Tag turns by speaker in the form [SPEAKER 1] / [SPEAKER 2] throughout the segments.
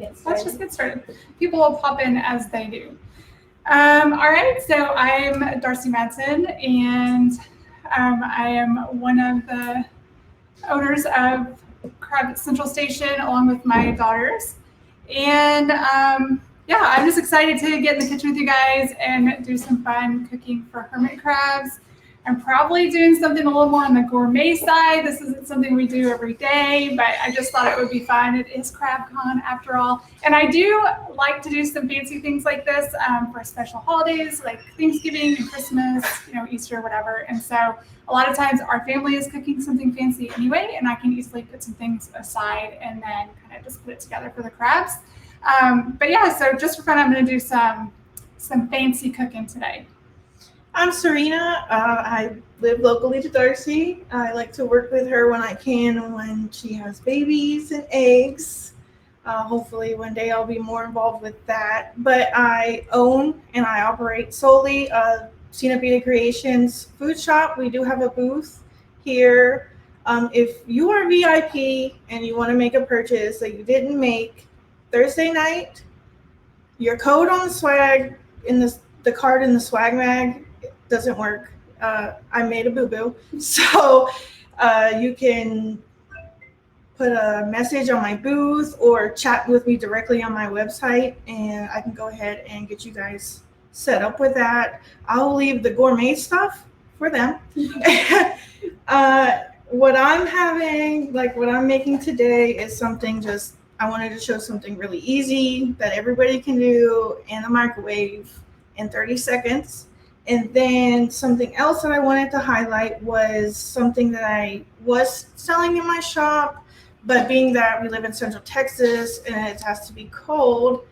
[SPEAKER 1] get started.
[SPEAKER 2] Let's just get started. People will pop in as they do. All right, so I'm Darcy Madsen, and I am one of the owners of Crab Central Station along with my daughters. And yeah, I'm just excited to get in the kitchen with you guys and do some fun cooking for hermit crabs. I'm probably doing something a little more on the gourmet side. This isn't something we do every day, but I just thought it would be fun. It is CrabCon after all. And I do like to do some fancy things like this for special holidays like Thanksgiving and Christmas, Easter, whatever. And so a lot of times our family is cooking something fancy anyway, and I can easily put some things aside and then kind of just put it together for the crabs. But yeah, so just for fun, I'm going to do some fancy cooking today.
[SPEAKER 3] I'm Serina. I live locally to Darcy. I like to work with her when I can, when she has babies and eggs. Hopefully one day I'll be more involved with that. But I own and I operate solely Sina Beta Creations food shop. We do have a booth here. If you are VIP and you want to make a purchase that you didn't make Thursday night, your code on the swag in the card in the swag mag doesn't work. I made a boo-boo. So you can put a message on my booth or chat with me directly on my website, and I can go ahead and get you guys set up with that. I'll leave the gourmet stuff for them. What I'm having, like what I'm making today, is something I wanted to show something really easy that everybody can do in the microwave in 30 seconds. And then something else that I wanted to highlight was something that I was selling in my shop, but being that we live in Central Texas and it has to be cold,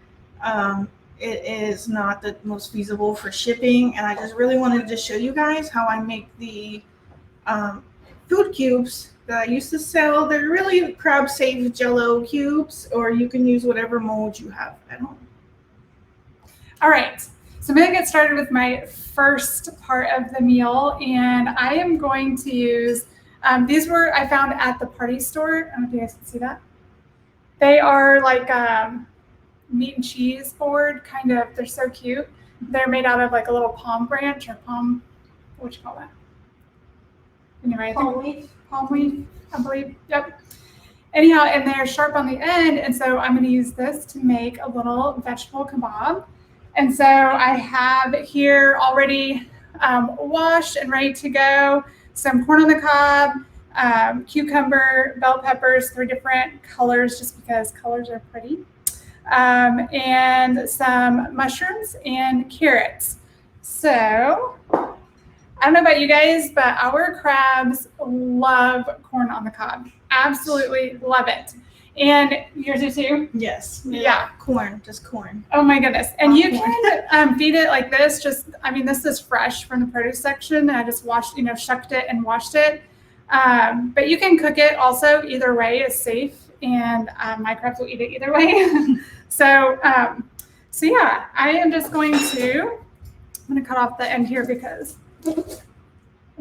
[SPEAKER 3] it is not the most feasible for shipping. And I just really wanted to show you guys how I make the food cubes that I used to sell. They're really crab safe Jello cubes, or you can use whatever mold you have at home.
[SPEAKER 2] All right. So I'm going to get started with my first part of the meal, and I am going to use, these I found at the party store. I don't know if you guys can see that. They are like meat and cheese board, kind of. They're so cute. They're made out of like a little palm branch or palm, what you call that? Anyway, palm leaf, I believe. Yep. Anyhow, and they're sharp on the end, and so I'm going to use this to make a little vegetable kebab. And so I have here already washed and ready to go some corn on the cob, cucumber, bell peppers, 3 different colors just because colors are pretty, and some mushrooms and carrots. So I don't know about you guys, but our crabs love corn on the cob. Absolutely love it. And yours do too?
[SPEAKER 3] Yes.
[SPEAKER 2] Yeah.
[SPEAKER 3] Corn, just corn.
[SPEAKER 2] Oh my goodness. And you can feed it like this. This is fresh from the produce section. I just shucked it and washed it. But you can cook it also. Either way is safe. And my crabs will eat it either way. So yeah, I am just I'm going to cut off the end here because I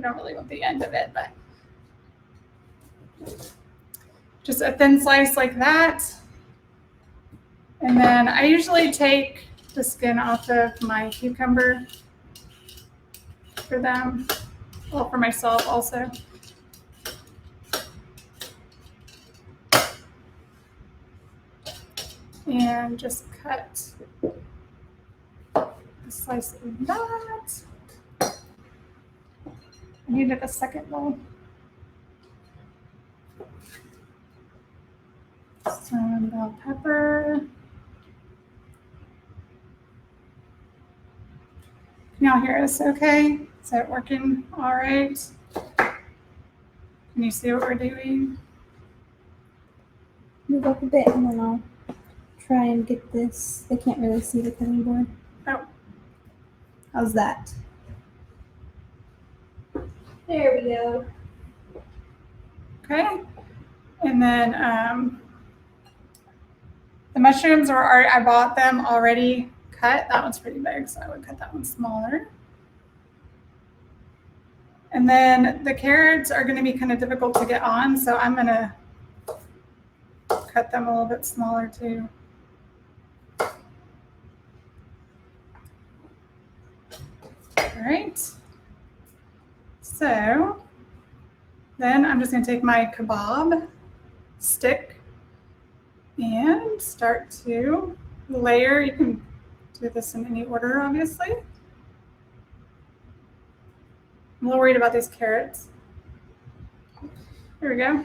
[SPEAKER 2] don't really want the end of it, but just a thin slice like that. And then I usually take the skin off of my cucumber for them, well, for myself also. And just cut a slice of that. I needed a second bowl. Some bell pepper. Can y'all hear us okay? Is that working all right? Can you see what we're doing?
[SPEAKER 1] Move up a bit and then I'll try and get this. They can't really see the cutting board.
[SPEAKER 2] Oh.
[SPEAKER 1] How's that? There we go.
[SPEAKER 2] Okay. And then the mushrooms I bought them already cut. That one's pretty big, so I would cut that one smaller. And then the carrots are going to be kind of difficult to get on, so I'm going to cut them a little bit smaller too. All right. So then I'm just going to take my kebab stick and start to layer. You can do this in any order, obviously. I'm a little worried about these carrots. Here we go.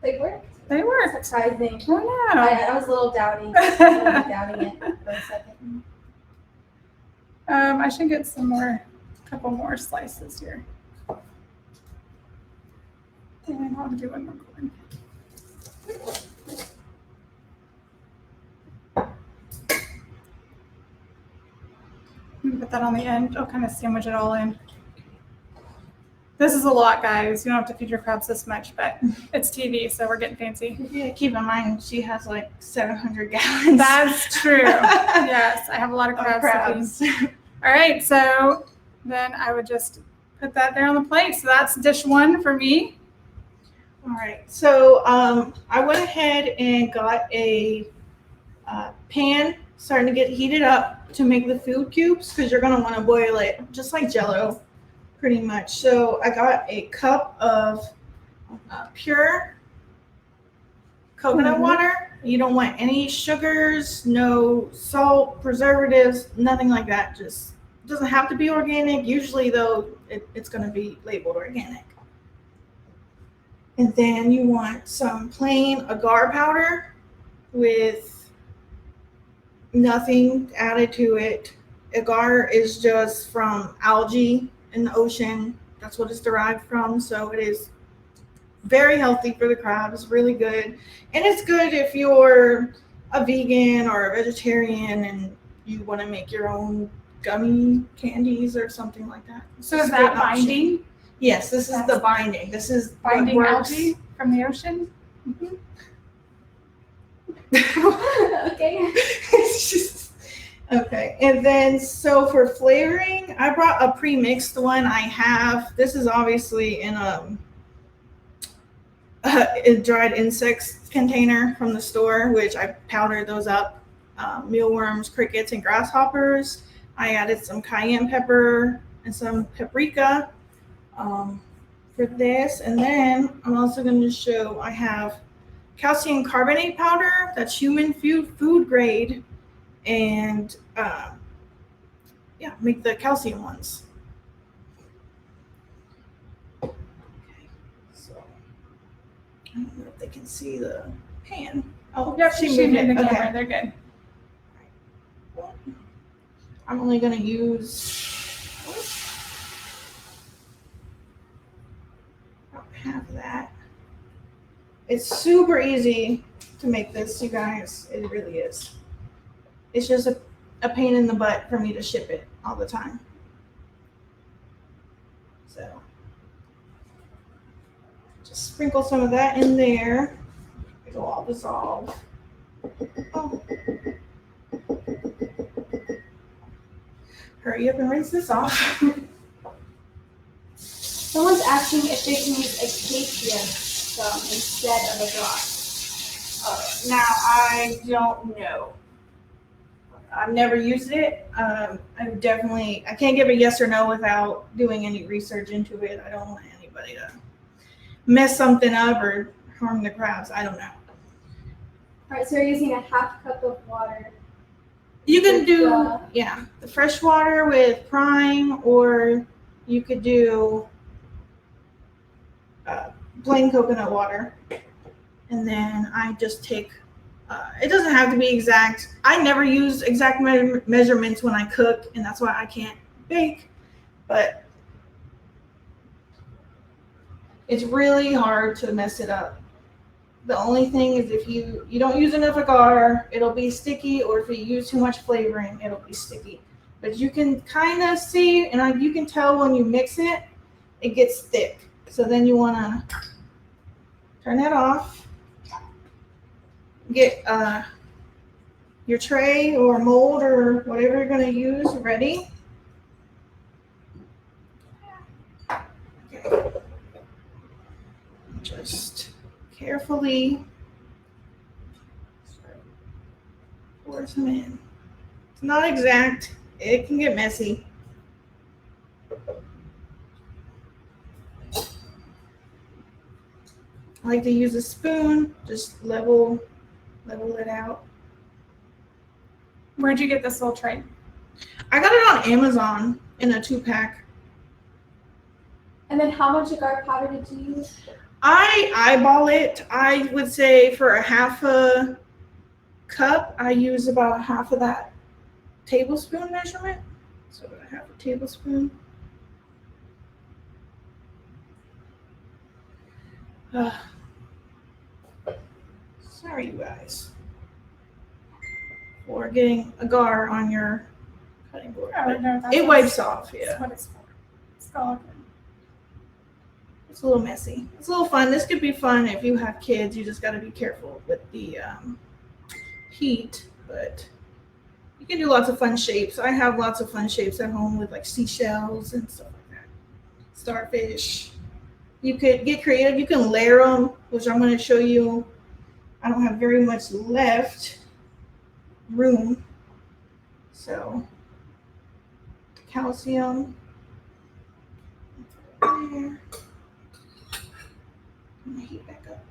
[SPEAKER 1] They worked.
[SPEAKER 2] They work.
[SPEAKER 1] Surprising.
[SPEAKER 2] Oh no.
[SPEAKER 1] I was a little doubting. Doubting it for a second.
[SPEAKER 2] I should get some more, couple more slices here. And I'll do one more corn. Put that on the end. I'll kind of sandwich it all in. This is a lot, guys. You don't have to feed your crabs this much, but it's TV, so we're getting fancy.
[SPEAKER 3] Yeah, keep in mind she has like 700 gallons.
[SPEAKER 2] That's true. Yes, I have a lot of crabs. To feed. All right, so then I would just put that there on the plate. So that's dish one for me.
[SPEAKER 3] All right, so I went ahead and got a pan starting to get heated up to make the food cubes because you're gonna want to boil it just like Jell-O, pretty much. So I got a cup of pure coconut water. You don't want any sugars, no salt, preservatives, nothing like that. Just doesn't have to be organic. Usually though, it's gonna be labeled organic. And then you want some plain agar powder with nothing added to it. Agar is just from algae in the ocean. That's what it's derived from. So it is very healthy for the crabs, really good. And it's good if you're a vegan or a vegetarian and you want to make your own gummy candies or something like that.
[SPEAKER 2] So is that binding?
[SPEAKER 3] Yes, this is the binding. This is
[SPEAKER 2] binding algae from the ocean.
[SPEAKER 1] Mm-hmm. Okay.
[SPEAKER 3] Okay, and then so for flavoring, I brought a pre-mixed one. I have, this is obviously in a dried insects container from the store, which I powdered those up. Mealworms, crickets, and grasshoppers. I added some cayenne pepper and some paprika for this. And then I'm also going to show I have calcium carbonate powder. That's human food grade. And yeah, make the calcium ones. Okay, so I don't know if they can see the pan. Oh,
[SPEAKER 2] Yep,
[SPEAKER 3] she
[SPEAKER 2] she's
[SPEAKER 3] moved
[SPEAKER 2] in
[SPEAKER 3] it.
[SPEAKER 2] the
[SPEAKER 3] Okay.
[SPEAKER 2] camera. They're good.
[SPEAKER 3] I'm only going to use about half of that. It's super easy to make this, you guys. It really is. It's just a pain in the butt for me to ship it all the time. So just sprinkle some of that in there. It'll all dissolve. Oh. Hurry up and rinse this off.
[SPEAKER 1] Someone's asking if they can use acacia instead of agar.
[SPEAKER 3] Now, I don't know. I've never used it. I can't give a yes or no without doing any research into it. I don't want anybody to mess something up or harm the crabs. I don't know.
[SPEAKER 1] All right, so you're using a half cup of water.
[SPEAKER 3] You can do, the fresh water with prime, or you could do plain coconut water. And then I just take, it doesn't have to be exact. I never use exact measurements when I cook, and that's why I can't bake. But it's really hard to mess it up. The only thing is if you don't use enough agar, it'll be sticky, or if you use too much flavoring, it'll be sticky. But you can kind of see, and you can tell when you mix it, it gets thick. So then you want to turn that off. Get your tray or mold or whatever you're going to use ready. Okay. Just carefully pour some in. It's not exact. It can get messy. I like to use a spoon, just level it out.
[SPEAKER 2] Where'd you get this little tray?
[SPEAKER 3] I got it on Amazon in a 2-pack.
[SPEAKER 1] And then how much agar powder did you use?
[SPEAKER 3] I eyeball it. I would say for a half a cup, I use about half of that tablespoon measurement. So about a half a tablespoon. Sorry, you guys, for getting agar on your cutting board.
[SPEAKER 2] Oh,
[SPEAKER 3] But
[SPEAKER 2] no,
[SPEAKER 3] it wipes off,
[SPEAKER 2] That's
[SPEAKER 3] yeah.
[SPEAKER 2] what it's for. It's all good.
[SPEAKER 3] It's a little messy. It's a little fun. This could be fun if you have kids. You just got to be careful with the heat, but you can do lots of fun shapes. I have lots of fun shapes at home with like seashells and stuff like that. Starfish. You could get creative. You can layer them, which I'm going to show you. I don't have very much left room. So, calcium. There. Let me heat back up.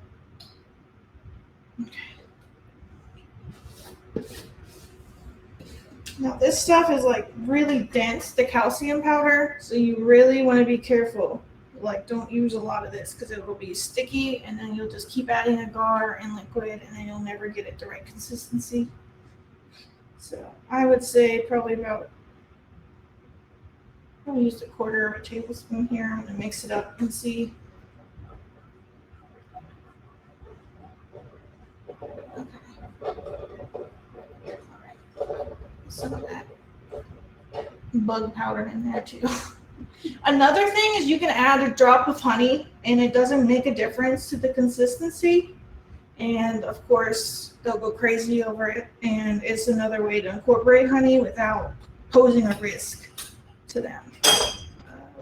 [SPEAKER 3] Okay. Now this stuff is like really dense, the calcium powder, so you really want to be careful. Like, don't use a lot of this because it will be sticky, and then you'll just keep adding agar and liquid, and then you'll never get it the right consistency. So I would say probably about, I used a quarter of a tablespoon here. I'm gonna mix it up and see. Okay. All right. Some of that bug powder in there too. Another thing is you can add a drop of honey, and it doesn't make a difference to the consistency. And of course, they'll go crazy over it. And it's another way to incorporate honey without posing a risk to them.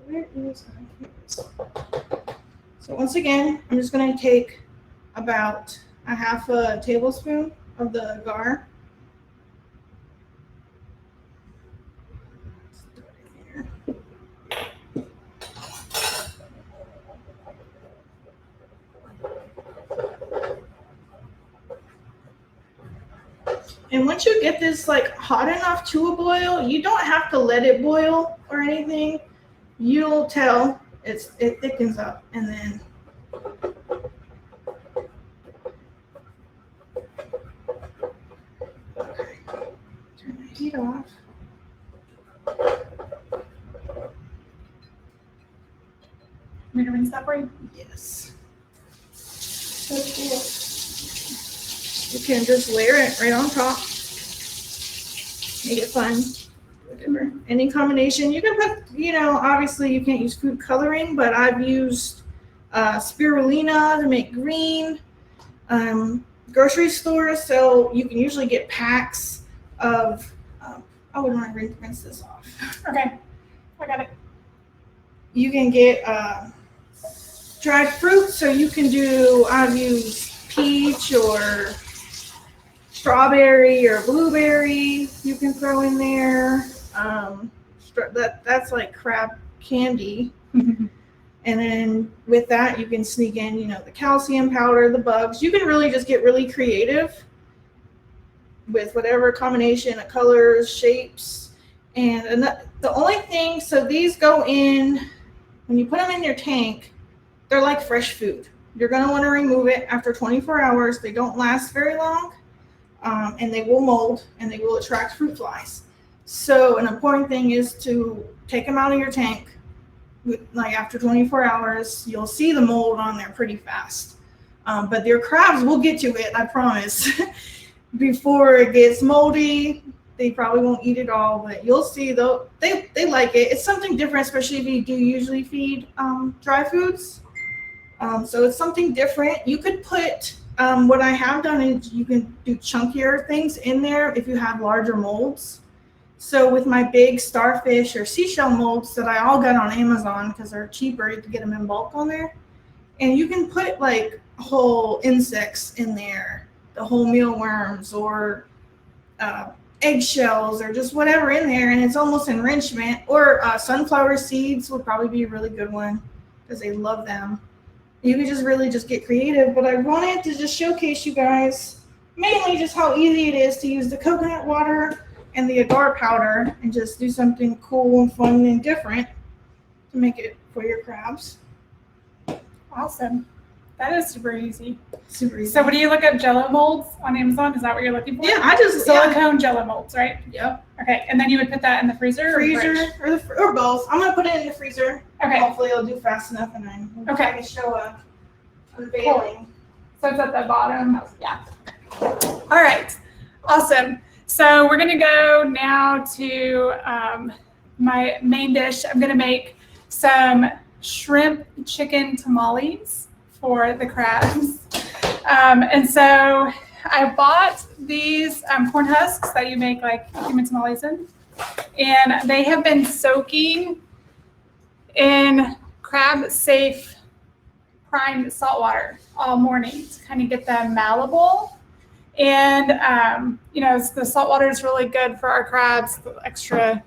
[SPEAKER 3] Where is honey? Here it is. So once again, I'm just going to take about a half a tablespoon of the agar. And once you get this like hot enough to a boil, you don't have to let it boil or anything. You'll tell it thickens up, and then okay, turn the heat off.
[SPEAKER 2] Me to rinse that for you?
[SPEAKER 3] Yes.
[SPEAKER 1] So cool.
[SPEAKER 3] You can just layer it right on top. Make it fun. Whatever. Any combination. You can put, obviously you can't use food coloring, but I've used spirulina to make green. Grocery stores, so you can usually get packs of, I would want to rinse this off.
[SPEAKER 2] Okay, I got it.
[SPEAKER 3] You can get dried fruit, so you can do, I've used peach or strawberry or blueberry you can throw in there. That's like crab candy. And then with that, you can sneak in, the calcium powder, the bugs. You can really just get really creative with whatever combination of colors, shapes. And the only thing, so these go in, when you put them in your tank, they're like fresh food. You're going to want to remove it after 24 hours. They don't last very long, and they will mold, and they will attract fruit flies. So an important thing is to take them out of your tank. Like after 24 hours, you'll see the mold on there pretty fast. But your crabs will get to it, I promise. Before it gets moldy, they probably won't eat it all, but you'll see though, they like it. It's something different, especially if you do usually feed dry foods. So it's something different. You could put, what I have done is you can do chunkier things in there if you have larger molds. So with my big starfish or seashell molds that I all got on Amazon because they're cheaper, you can get them in bulk on there. And you can put like whole insects in there, the whole mealworms or eggshells or just whatever in there, and it's almost enrichment. Or sunflower seeds would probably be a really good one because they love them. You could just really just get creative, but I wanted to just showcase you guys mainly just how easy it is to use the coconut water and the agar powder and just do something cool and fun and different to make it for your crabs.
[SPEAKER 2] Awesome. That is super easy.
[SPEAKER 3] Super easy.
[SPEAKER 2] So what do you look up Jello molds on Amazon? Is that what you're looking for?
[SPEAKER 3] Yeah, I just
[SPEAKER 2] Silicone Jello molds, right?
[SPEAKER 3] Yep.
[SPEAKER 2] Okay, and then you would put that in the freezer?
[SPEAKER 3] Or both. I'm gonna put it in the freezer.
[SPEAKER 2] Okay.
[SPEAKER 3] Hopefully it'll do fast enough, and then I can show a unveiling.
[SPEAKER 2] So it's at the bottom. Yeah. All right. Awesome. So we're gonna go now to my main dish. I'm gonna make some shrimp chicken tamales for the crabs. And so I bought these corn husks that you make like human tamales in, and they have been soaking in crab safe primed salt water all morning to kind of get them malleable. And the salt water is really good for our crabs, the extra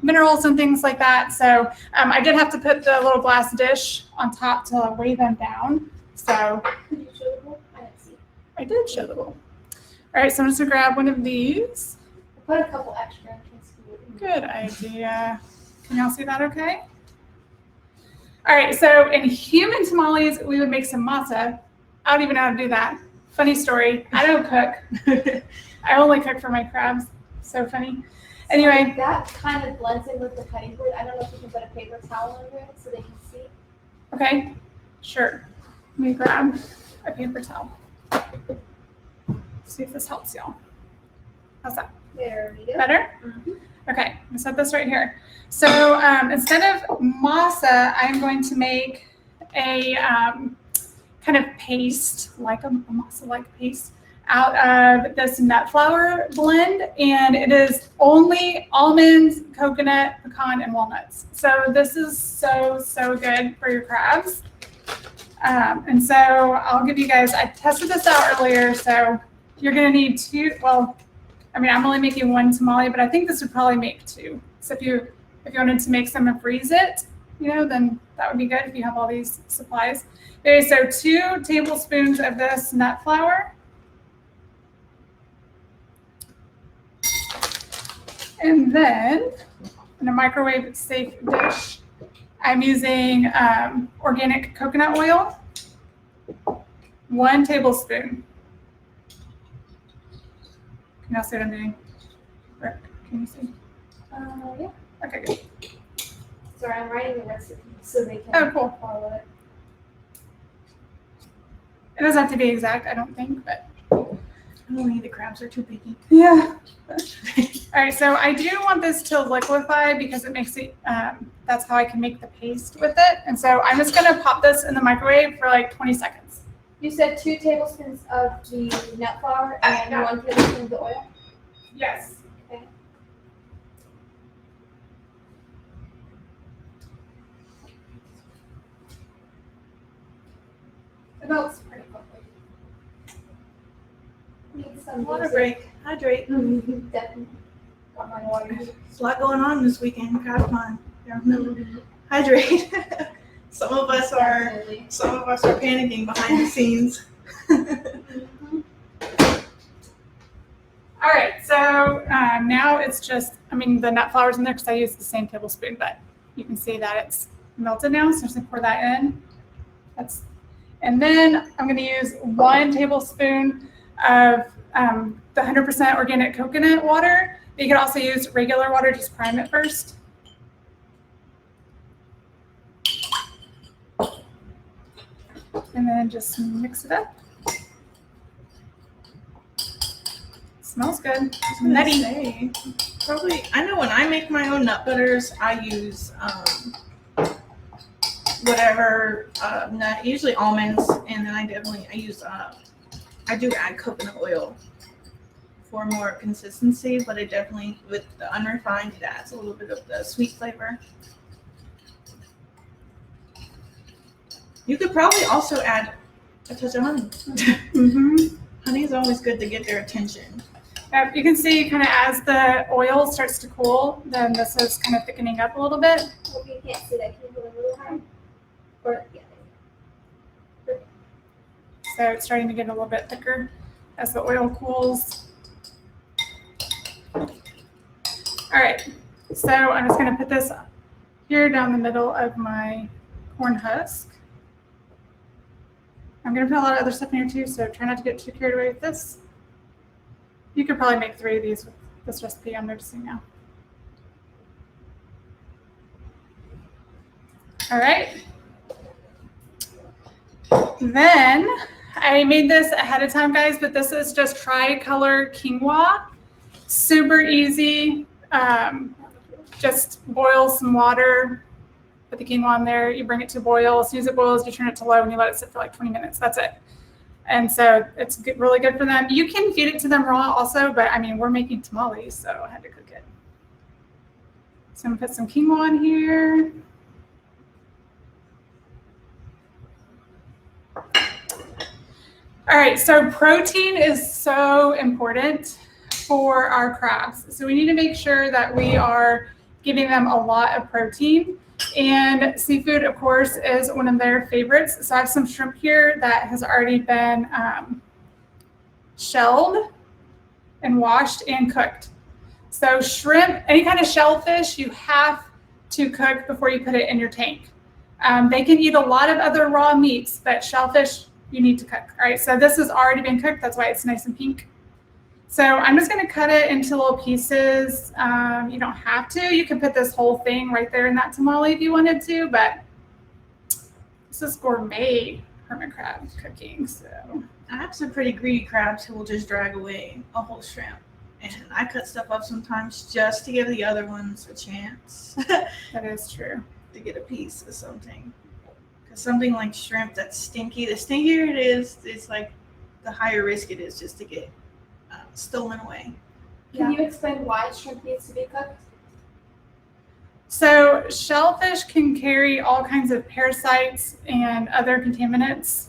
[SPEAKER 2] minerals and things like that. So I did have to put the little glass dish on top to weigh them down. So
[SPEAKER 1] Did you show the bowl? I didn't see.
[SPEAKER 2] I did show the bowl. All right, so I'm just gonna grab one of these.
[SPEAKER 1] I put a couple extra in case you.
[SPEAKER 2] Good idea. Can y'all see that okay? All right, so in human tamales, we would make some matzah. I don't even know how to do that. Funny story, I don't cook. I only cook for my crabs. So funny. Anyway.
[SPEAKER 1] So that kind of blends in with the cutting board. I don't know if you can put a paper towel under it so they can see.
[SPEAKER 2] Okay, sure. Let me grab a paper towel. See if this helps y'all. How's that?
[SPEAKER 1] There we go.
[SPEAKER 2] Better?
[SPEAKER 1] Mm-hmm.
[SPEAKER 2] Okay, I'm gonna set this right here. So instead of masa, I'm going to make a kind of paste, like a masa-like paste, out of this nut flour blend, and it is only almonds, coconut, pecan, and walnuts. So this is so good for your crabs. And so I'll give you guys, I tested this out earlier, so you're gonna need I'm only making one tamale, but I think this would probably make two. So if you wanted to make some and freeze it, then that would be good if you have all these supplies. Okay, so 2 tablespoons of this nut flour. And then in a microwave safe dish, I'm using organic coconut oil, 1 tablespoon. Can y'all see what I'm doing? Rick, can you see?
[SPEAKER 1] Yeah.
[SPEAKER 2] Okay, good.
[SPEAKER 1] Sorry, I'm writing the recipe so they can
[SPEAKER 2] Cool.
[SPEAKER 1] follow it.
[SPEAKER 2] It doesn't have to be exact, I don't think, but.
[SPEAKER 3] I don't think the crabs are too picky.
[SPEAKER 2] Yeah. All right, so I do want this to liquefy because it makes it, that's how I can make the paste with it. And so I'm just gonna pop this in the microwave for like 20 seconds.
[SPEAKER 1] You said 2 tablespoons of the nut flour and 1 tablespoon of the oil?
[SPEAKER 2] Yes.
[SPEAKER 1] Okay. It melts pretty quickly. Need some
[SPEAKER 3] Water
[SPEAKER 1] music.
[SPEAKER 3] break. Hydrate.
[SPEAKER 1] Definitely. Got my water.
[SPEAKER 3] There's a lot going on this weekend. Crab time. Hydrate. Some of us are
[SPEAKER 1] Definitely.
[SPEAKER 3] panicking behind the scenes.
[SPEAKER 2] All right, so now it's just, the nut flour's in there because I used the same tablespoon, but you can see that it's melted now, so I'm just gonna pour that in. And then I'm gonna use 1 tablespoon of the 100% organic coconut water. You can also use regular water, just prime it first. And then just mix it up. Smells good. Nutty.
[SPEAKER 3] Probably, I know when I make my own nut butters, I use whatever nut, usually almonds, and then I do add coconut oil for more consistency, but it definitely, with the unrefined, it adds a little bit of the sweet flavor. You could probably also add a touch of honey.
[SPEAKER 2] Mm-hmm.
[SPEAKER 3] Honey is always good to get their attention.
[SPEAKER 2] You can see kind of as the oil starts to cool, then this is kind of thickening up a little bit.
[SPEAKER 1] Hope you can't see that. Can you go a little higher? Or, yeah.
[SPEAKER 2] So it's starting to get a little bit thicker as the oil cools. All right, so I'm just gonna put this here down the middle of my corn husk. I'm gonna put a lot of other stuff in here too, so try not to get too carried away with this. You could probably make 3 of these with this recipe, I'm noticing now. All right. Then I made this ahead of time, guys, but this is just tricolor quinoa. Super easy. Just boil some water, put the quinoa in there, you bring it to boil. As soon as it boils, you turn it to low and you let it sit for like 20 minutes. That's it. And so it's really good for them. You can feed it to them raw also, but I mean, we're making tamales, so I had to cook it. So I'm gonna put some quinoa in here. All right, so protein is so important for our crabs. So we need to make sure that we are giving them a lot of protein. And seafood, of course, is one of their favorites. So I have some shrimp here that has already been shelled and washed and cooked. So shrimp, any kind of shellfish, you have to cook before you put it in your tank. They can eat a lot of other raw meats, but shellfish, you need to cook. All right, so this has already been cooked. That's why it's nice and pink. So I'm just going to cut it into little pieces. You don't have to. You can put this whole thing right there in that tamale if you wanted to, but this is gourmet hermit crab cooking. So
[SPEAKER 3] I have some pretty greedy crabs who will just drag away a whole shrimp. And I cut stuff up sometimes just to give the other ones a chance
[SPEAKER 2] that is true.
[SPEAKER 3] to get a piece of something. Because something like shrimp that's stinky, the stinkier it is, it's like the higher risk it is just to get stolen away.
[SPEAKER 1] Can you explain why shrimp needs to be cooked?
[SPEAKER 2] So shellfish can carry all kinds of parasites and other contaminants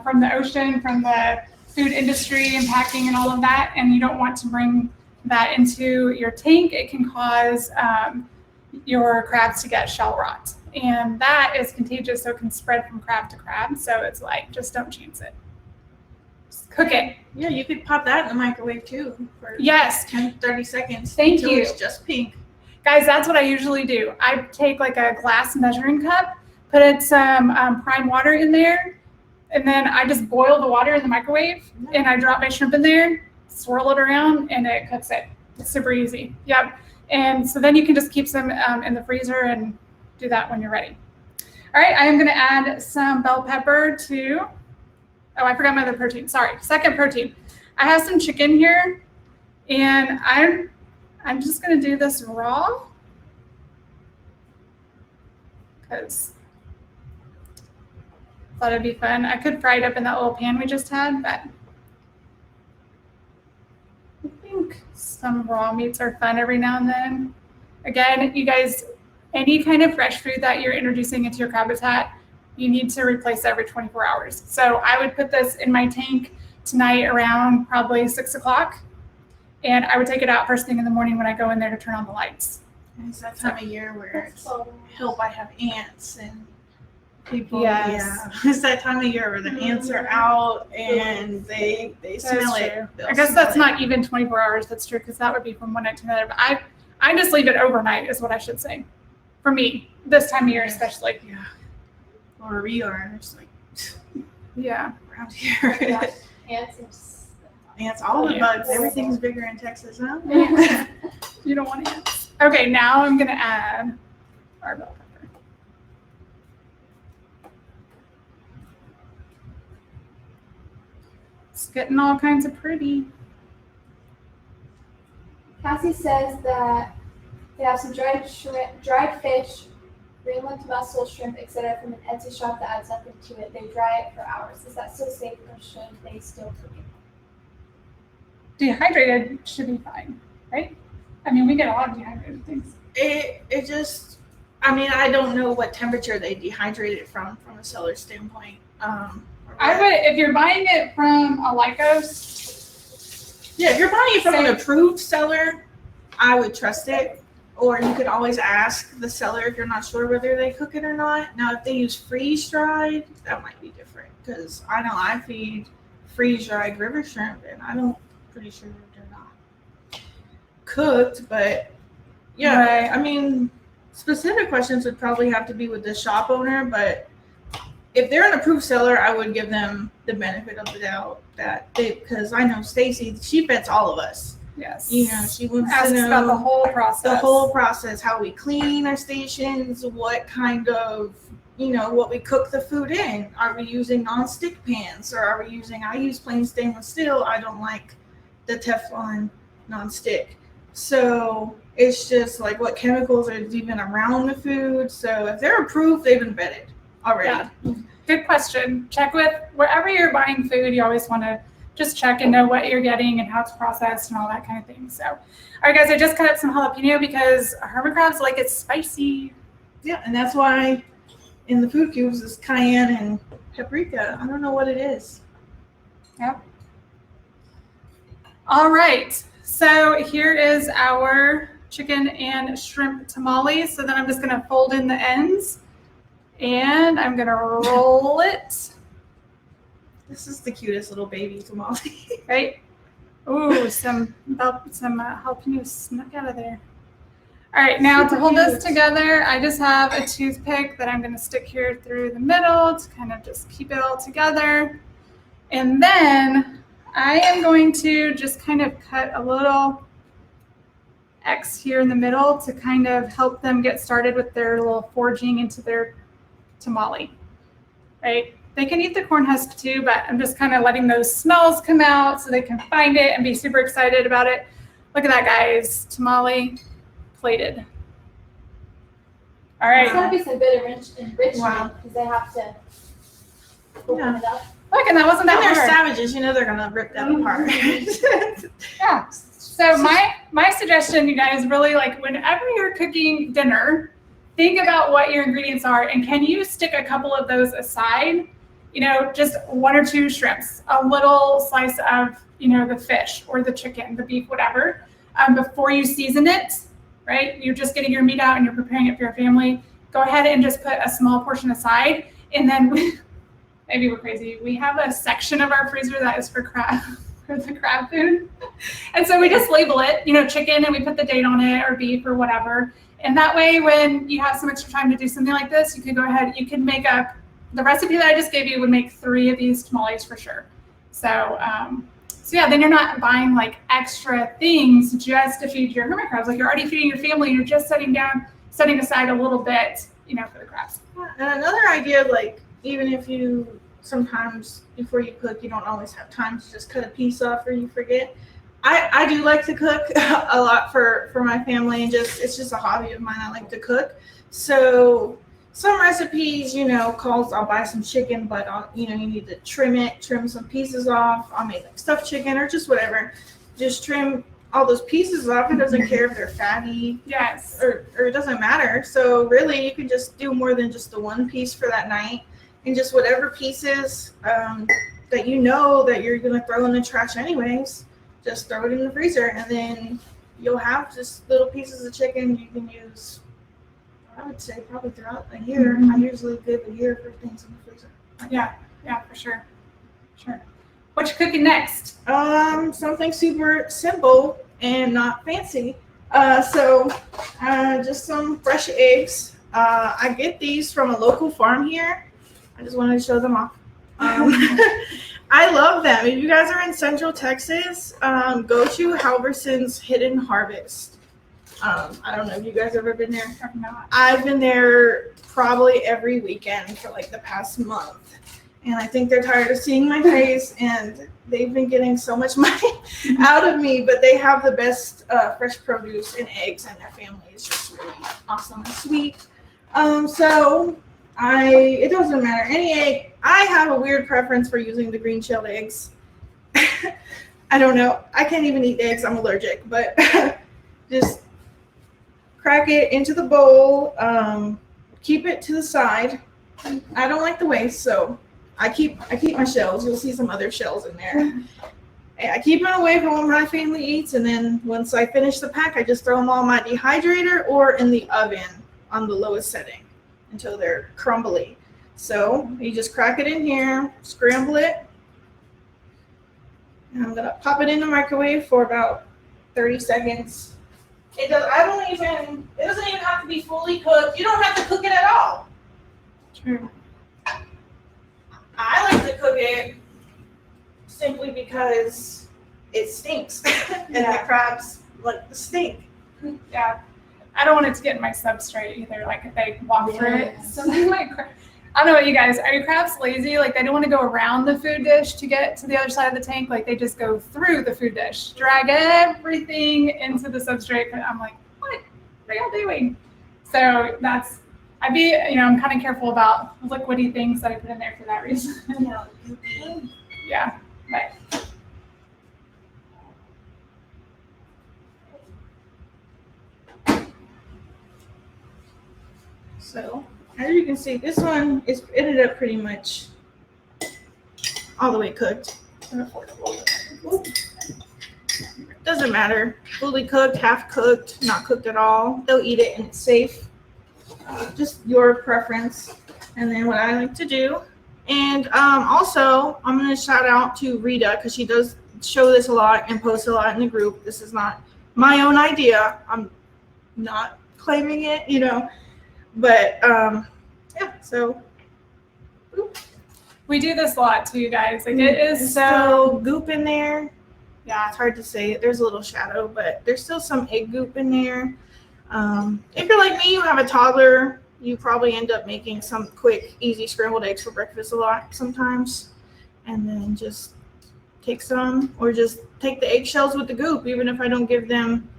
[SPEAKER 2] from the ocean, from the food industry and packing and all of that, and you don't want to bring that into your tank. It can cause your crabs to get shell rot, and that is contagious, so it can spread from crab to crab. So it's like, just don't chance it. Just cook it.
[SPEAKER 3] Yeah, you could pop that in the microwave too for
[SPEAKER 2] Yes.
[SPEAKER 3] 10-30 seconds.
[SPEAKER 2] Thank
[SPEAKER 3] until
[SPEAKER 2] you.
[SPEAKER 3] It's just pink.
[SPEAKER 2] Guys, that's what I usually do. I take like a glass measuring cup, put some prime water in there, and then I just boil the water in the microwave, and I drop my shrimp in there, swirl it around, and it cooks it. It's super easy. Yep. And so then you can just keep some in the freezer and do that when you're ready. All right, I am going to add some bell pepper to, oh, I forgot my other protein. Sorry, second protein. I have some chicken here, and I'm just going to do this raw because I thought it'd be fun. I could fry it up in that little pan we just had, but I think some raw meats are fun every now and then. Again, you guys, any kind of fresh food that you're introducing into your crab habitat, you need to replace every 24 hours. So I would put this in my tank tonight around probably 6 o'clock. And I would take it out first thing in the morning when I go in there to turn on the lights.
[SPEAKER 3] And it's that time of year where it's
[SPEAKER 1] So
[SPEAKER 3] help I have ants and people.
[SPEAKER 2] Yes.
[SPEAKER 3] Yeah, it's that time of year where the ants are out and they smell it.
[SPEAKER 2] True.
[SPEAKER 3] They'll
[SPEAKER 2] I guess
[SPEAKER 3] smell
[SPEAKER 2] that's
[SPEAKER 3] it.
[SPEAKER 2] not even 24 hours. That's true, because that would be from one night to another. But I just leave it overnight is what I should say. For me, this time of year especially.
[SPEAKER 3] Yeah. Or we are just like
[SPEAKER 2] Yeah.
[SPEAKER 3] around here.
[SPEAKER 1] yeah, ants and
[SPEAKER 3] Ants, all the
[SPEAKER 2] Yeah.
[SPEAKER 3] bugs. Everything's bigger in Texas, huh?
[SPEAKER 2] You don't want ants. Okay, now I'm going to add our bell pepper. It's getting all kinds of pretty.
[SPEAKER 1] Cassie says that they have some dried fish, Greenland mussel, shrimp, etc. from an Etsy shop that adds nothing to it. They dry it for hours. Is that still safe, or should they still cook it?
[SPEAKER 2] Dehydrated should be fine, right? I mean, we get a lot of dehydrated things.
[SPEAKER 3] It just, I mean, I don't know what temperature they dehydrate it from a seller standpoint.
[SPEAKER 2] I would, if you're buying it from a Lycos,
[SPEAKER 3] Yeah, if you're buying it from an
[SPEAKER 2] Same.
[SPEAKER 3] approved seller, I would trust it. Or you could always ask the seller if you're not sure whether they cook it or not. Now, if they use freeze dried, that might be different. because I know I feed freeze-dried river shrimp, and pretty sure they're not cooked. But yeah,
[SPEAKER 2] Right.
[SPEAKER 3] I mean, specific questions would probably have to be with the shop owner, but if they're an approved seller, I would give them the benefit of the doubt because I know Stacy, she vets all of us.
[SPEAKER 2] Yes.
[SPEAKER 3] You know, she wants
[SPEAKER 2] Asks
[SPEAKER 3] to know
[SPEAKER 2] about the whole process.
[SPEAKER 3] how we clean our stations, what kind of, what we cook the food in. Are we using non-stick pans, or I use plain stainless steel. I don't like the Teflon non-stick. So it's just like what chemicals are even around the food. So if they're approved, they've been vetted already.
[SPEAKER 2] Yeah. Good question. Check with wherever you're buying food. You always want to just check and know what you're getting and how it's processed and all that kind of thing. So, all right, guys, I just cut up some jalapeno because hermit crabs like it spicy.
[SPEAKER 3] Yeah, and that's why in the food cubes is cayenne and paprika. I don't know what it is.
[SPEAKER 2] Yep. All right. So here is our chicken and shrimp tamale. So then I'm just going to fold in the ends and I'm going to roll it.
[SPEAKER 3] This is the cutest little baby tamale.
[SPEAKER 2] Right? Ooh, some jalapeno snuck out of there. All right, now to hold this together, I just have a toothpick that I'm going to stick here through the middle to kind of just keep it all together. And then I am going to just kind of cut a little X here in the middle to kind of help them get started with their little forging into their tamale, right? They can eat the corn husk too, but I'm just kind of letting those smells come out so they can find it and be super excited about it. Look at that, guys. Tamale plated. All right.
[SPEAKER 1] There's got to be some bit of enrichment
[SPEAKER 3] Wow.
[SPEAKER 1] because they have to open it up.
[SPEAKER 2] Look, and that wasn't that
[SPEAKER 3] And they're
[SPEAKER 2] hard.
[SPEAKER 3] savages, they're gonna rip that apart.
[SPEAKER 2] Yeah. So my suggestion, you guys, really like whenever you're cooking dinner, think about what your ingredients are and can you stick a couple of those aside? Just one or two shrimps, a little slice of, the fish or the chicken, the beef, whatever, before you season it, right? You're just getting your meat out and you're preparing it for your family. Go ahead and just put a small portion aside. And then maybe we're crazy. We have a section of our freezer that is for the crab food. And so we just label it, chicken, and we put the date on it or beef or whatever. And that way, when you have some extra time to do something like this, you can go ahead, you can make up the recipe that I just gave you would make 3 of these tamales for sure. So yeah, then you're not buying like extra things just to feed your hermit crabs. Like you're already feeding your family, and you're just setting aside a little bit, for the crabs.
[SPEAKER 3] And another idea, like even if you sometimes before you cook, you don't always have time to just cut a piece off or you forget. I do like to cook a lot for my family, and it's just a hobby of mine. I like to cook. So some recipes, I'll buy some chicken, but you need to trim some pieces off. I'll make like stuffed chicken or just whatever. Just trim all those pieces off. It doesn't care if they're fatty.
[SPEAKER 2] Yes.
[SPEAKER 3] Or it doesn't matter. So really you can just do more than just the one piece for that night, and just whatever pieces that that you're going to throw in the trash anyways, just throw it in the freezer, and then you'll have just little pieces of chicken you can use, I would say, probably throughout a year.
[SPEAKER 2] Mm-hmm.
[SPEAKER 3] I usually give a year for things in the freezer.
[SPEAKER 2] Yeah, for sure. Sure. What you cooking next?
[SPEAKER 3] Something super simple and not fancy. Just some fresh eggs. I get these from a local farm here. I just wanted to show them off. I love them. If you guys are in Central Texas, go to Halverson's Hidden Harvest. I don't know if you guys have ever been there.
[SPEAKER 2] Or not?
[SPEAKER 3] I've been there probably every weekend for like the past month. And I think they're tired of seeing my face, and they've been getting so much money out of me, but they have the best fresh produce and eggs, and their family is just really awesome and sweet. It doesn't matter. Any egg. I have a weird preference for using the green shelled eggs. I don't know. I can't even eat eggs. I'm allergic, but just crack it into the bowl. Keep it to the side. I don't like the waste, so I keep my shells. You'll see some other shells in there. I keep it away from what my family eats, and then once I finish the pack, I just throw them all in my dehydrator or in the oven on the lowest setting until they're crumbly. So you just crack it in here, scramble it, and I'm gonna pop it in the microwave for about 30 seconds. It doesn't even have to be fully cooked. You don't have to cook it at all.
[SPEAKER 2] True.
[SPEAKER 3] I like to cook it simply because it stinks. And the crabs like the stink.
[SPEAKER 2] Yeah. I don't want it to get in my substrate either. Like if they walk through it. Something like I don't know about you guys. Are your crabs lazy? Like they don't want to go around the food dish to get to the other side of the tank. Like they just go through the food dish, drag everything into the substrate. And I'm like, what are y'all doing? So I'm kind of careful about liquidy things that I put in there for that reason. Yeah. But
[SPEAKER 3] So as you can see, this one ended up pretty much all the way cooked. Doesn't matter. Fully cooked, half cooked, not cooked at all. They'll eat it and it's safe. Just your preference. And then what I like to do. And also, I'm going to shout out to Rita because she does show this a lot and post a lot in the group. This is not my own idea. I'm not claiming it, But yeah, so
[SPEAKER 2] we do this a lot too, guys. Like it is
[SPEAKER 3] so goop in there.
[SPEAKER 2] Yeah,
[SPEAKER 3] it's hard to say. There's a little shadow, but there's still some egg goop in there. If you're like me, you have a toddler, you probably end up making some quick, easy scrambled eggs for breakfast a lot sometimes. And then just take some, or just take the eggshells with the goop, even if I don't give them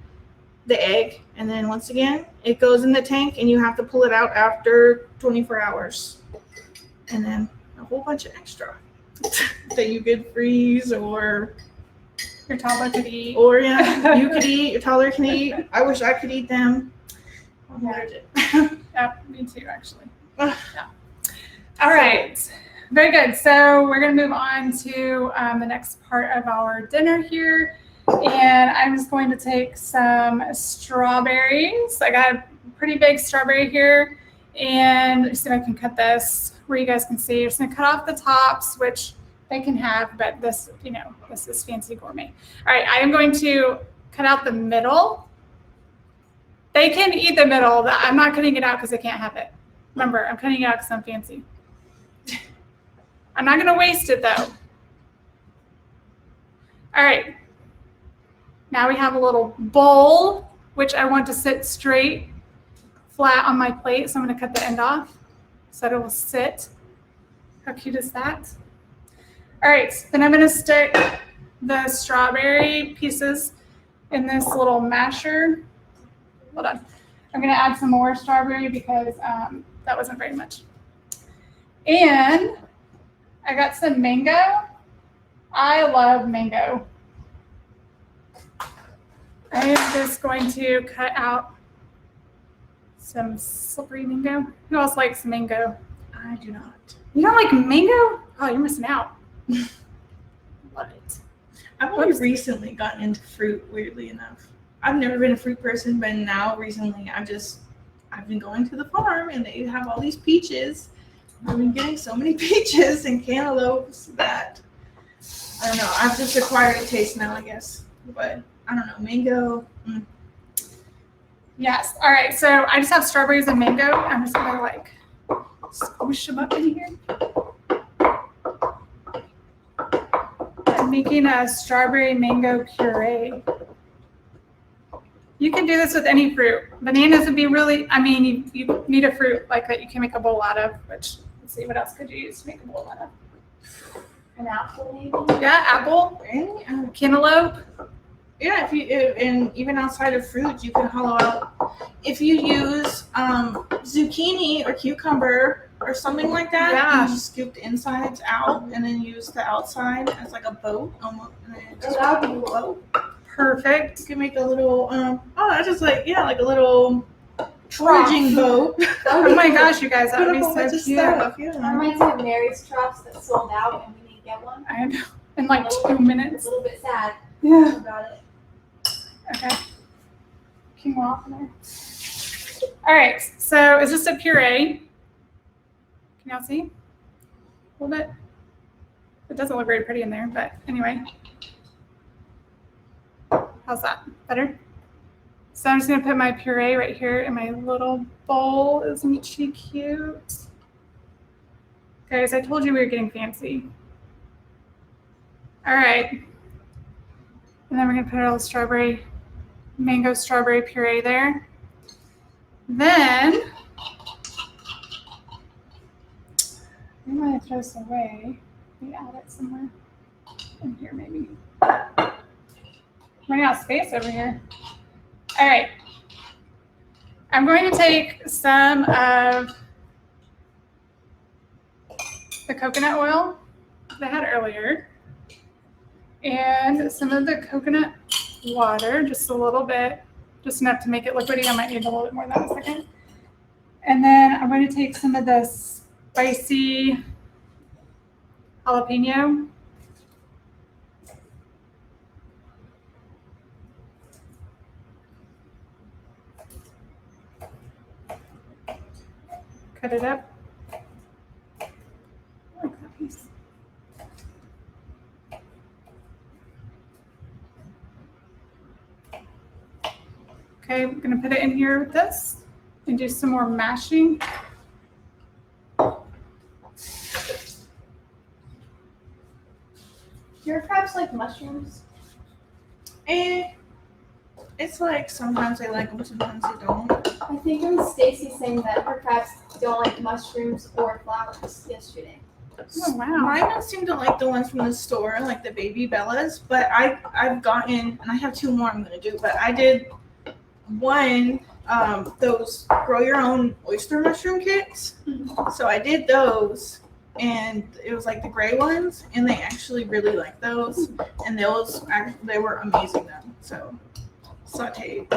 [SPEAKER 3] the egg. And then once again, it goes in the tank and you have to pull it out after 24 hours. And then a whole bunch of extra that you could freeze or
[SPEAKER 2] your toddler could eat.
[SPEAKER 3] Or yeah, you could eat, your toddler can eat. I wish I could eat them. I'm allergic.
[SPEAKER 2] Yeah, me too, actually. Yeah. All right. Very good. So we're going to move on to the next part of our dinner here. And I'm just going to take some strawberries. I got a pretty big strawberry here. And just see if I can cut this where you guys can see. I'm just going to cut off the tops, which they can have, but this, this is fancy gourmet. All right, I am going to cut out the middle. They can eat the middle. I'm not cutting it out because they can't have it. Remember, I'm cutting it out because I'm fancy. I'm not going to waste it, though. All right. Now we have a little bowl, which I want to sit straight, flat on my plate. So I'm going to cut the end off so that it will sit. How cute is that? All right, then I'm going to stick the strawberry pieces in this little masher. Hold on. I'm going to add some more strawberry because that wasn't very much. And I got some mango. I love mango. I am just going to cut out some slippery mango. Who else likes mango?
[SPEAKER 3] I do not.
[SPEAKER 2] You don't like mango? Oh, you're missing out. Love it.
[SPEAKER 3] I've only recently gotten into fruit, weirdly enough. I've never been a fruit person, but now recently I've been going to the farm and they have all these peaches. I've been getting so many peaches and cantaloupes that I don't know. I've just acquired a taste now, I guess. But I don't know, mango.
[SPEAKER 2] Yes. All right. So I just have strawberries and mango. I'm just gonna squish them up in here. I'm making a strawberry mango puree. You can do this with any fruit. Bananas would be really, you need a fruit like that you can make a bowl out of, which, let's see, what else could you use to make a bowl out of?
[SPEAKER 1] An apple, maybe?
[SPEAKER 2] Yeah, apple, cantaloupe.
[SPEAKER 3] Yeah, and even outside of fruit, you can hollow out. If you use zucchini or cucumber or something like that, you just scoop the insides out and then use the outside as like a boat.
[SPEAKER 1] That would be cool.
[SPEAKER 2] Perfect.
[SPEAKER 3] You can make a little, like a little foraging boat.
[SPEAKER 2] Oh my gosh, you guys, that would be so cute.
[SPEAKER 3] Stuff,
[SPEAKER 1] That reminds me of Mary's troughs that sold out and we need to get one.
[SPEAKER 2] I know. In like 2 minutes.
[SPEAKER 1] It's a little bit sad
[SPEAKER 2] Yeah.
[SPEAKER 1] about it.
[SPEAKER 2] Okay. Quinoa in there. All right. So it's just a puree. Can y'all see? A little bit. It doesn't look very pretty in there, but anyway. How's that? Better? So I'm just gonna put my puree right here in my little bowl. Isn't she cute? Guys, I told you we were getting fancy. All right. And then we're gonna put a little mango strawberry puree there. Then, we might throw this away. We add it somewhere in here maybe. Running out of space over here. All right. I'm going to take some of the coconut oil that I had earlier and some of the coconut water, just a little bit, just enough to make it liquidy. I might need a little bit more than that in a second. And then I'm going to take some of the spicy jalapeno. Cut it up. Like that piece. Okay, I'm gonna put it in here with this and do some more mashing.
[SPEAKER 1] Your crabs like mushrooms?
[SPEAKER 3] It's like sometimes they like them, sometimes they don't.
[SPEAKER 1] I think it was Stacy saying that her crabs don't like mushrooms or flowers yesterday.
[SPEAKER 2] Oh wow.
[SPEAKER 3] Mine don't seem to like the ones from the store, like the baby Bellas, but I've gotten, and I have 2 more I'm gonna do, but I did one, those grow your own oyster mushroom kits. So I did those, and it was like the gray ones, and they actually really like those, and they were amazing then. So sauteed.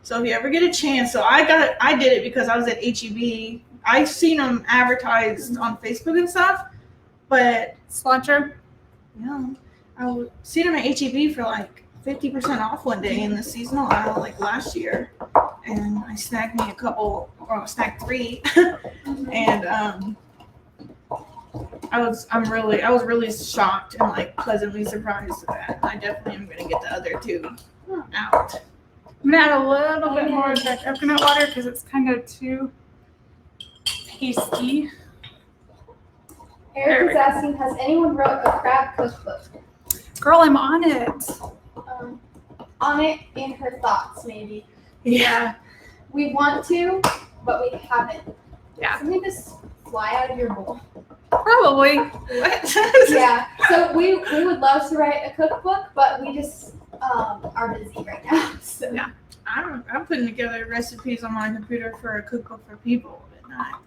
[SPEAKER 3] So if you ever get a chance, I did it because I was at HEB. I've seen them advertised on Facebook and stuff, but
[SPEAKER 2] Cilantro.
[SPEAKER 3] yeah, I see them at HEB for like 50% off one day in the seasonal aisle, like last year, and I snagged me a couple, or I snagged 3, and I was really shocked and like pleasantly surprised at that. I definitely am gonna get the other 2 out.
[SPEAKER 2] I'm gonna add a little bit more of the coconut water because it's kind of too pasty.
[SPEAKER 1] Eric is asking, has anyone wrote a crab cookbook?
[SPEAKER 2] Girl, I'm on it.
[SPEAKER 1] On it in her thoughts, maybe.
[SPEAKER 2] Yeah.
[SPEAKER 1] We want to, but we haven't.
[SPEAKER 2] Yeah.
[SPEAKER 1] Something just fly out of your bowl.
[SPEAKER 2] Probably.
[SPEAKER 3] What?
[SPEAKER 1] Yeah. So we would love to write a cookbook, but we just are busy right now. So
[SPEAKER 2] Yeah.
[SPEAKER 3] I'm putting together recipes on my computer for a cookbook for people, but not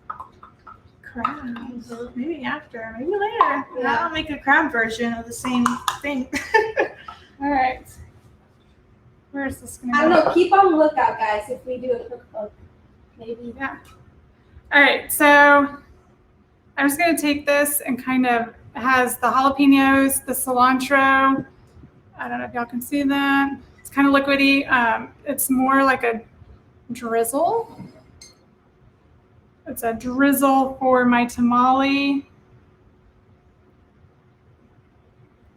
[SPEAKER 3] crabs. Maybe after, maybe later.
[SPEAKER 1] Yeah.
[SPEAKER 3] I'll make a crab version of the same thing.
[SPEAKER 2] All right. Where is this going to
[SPEAKER 1] I
[SPEAKER 2] go?
[SPEAKER 1] don't know. Keep on the lookout, guys. If we do a cookbook, maybe.
[SPEAKER 2] Yeah. All right. So I'm just going to take this and kind of, it has the jalapenos, the cilantro. I don't know if y'all can see that. It's kind of liquidy. It's more like a drizzle. It's a drizzle for my tamale.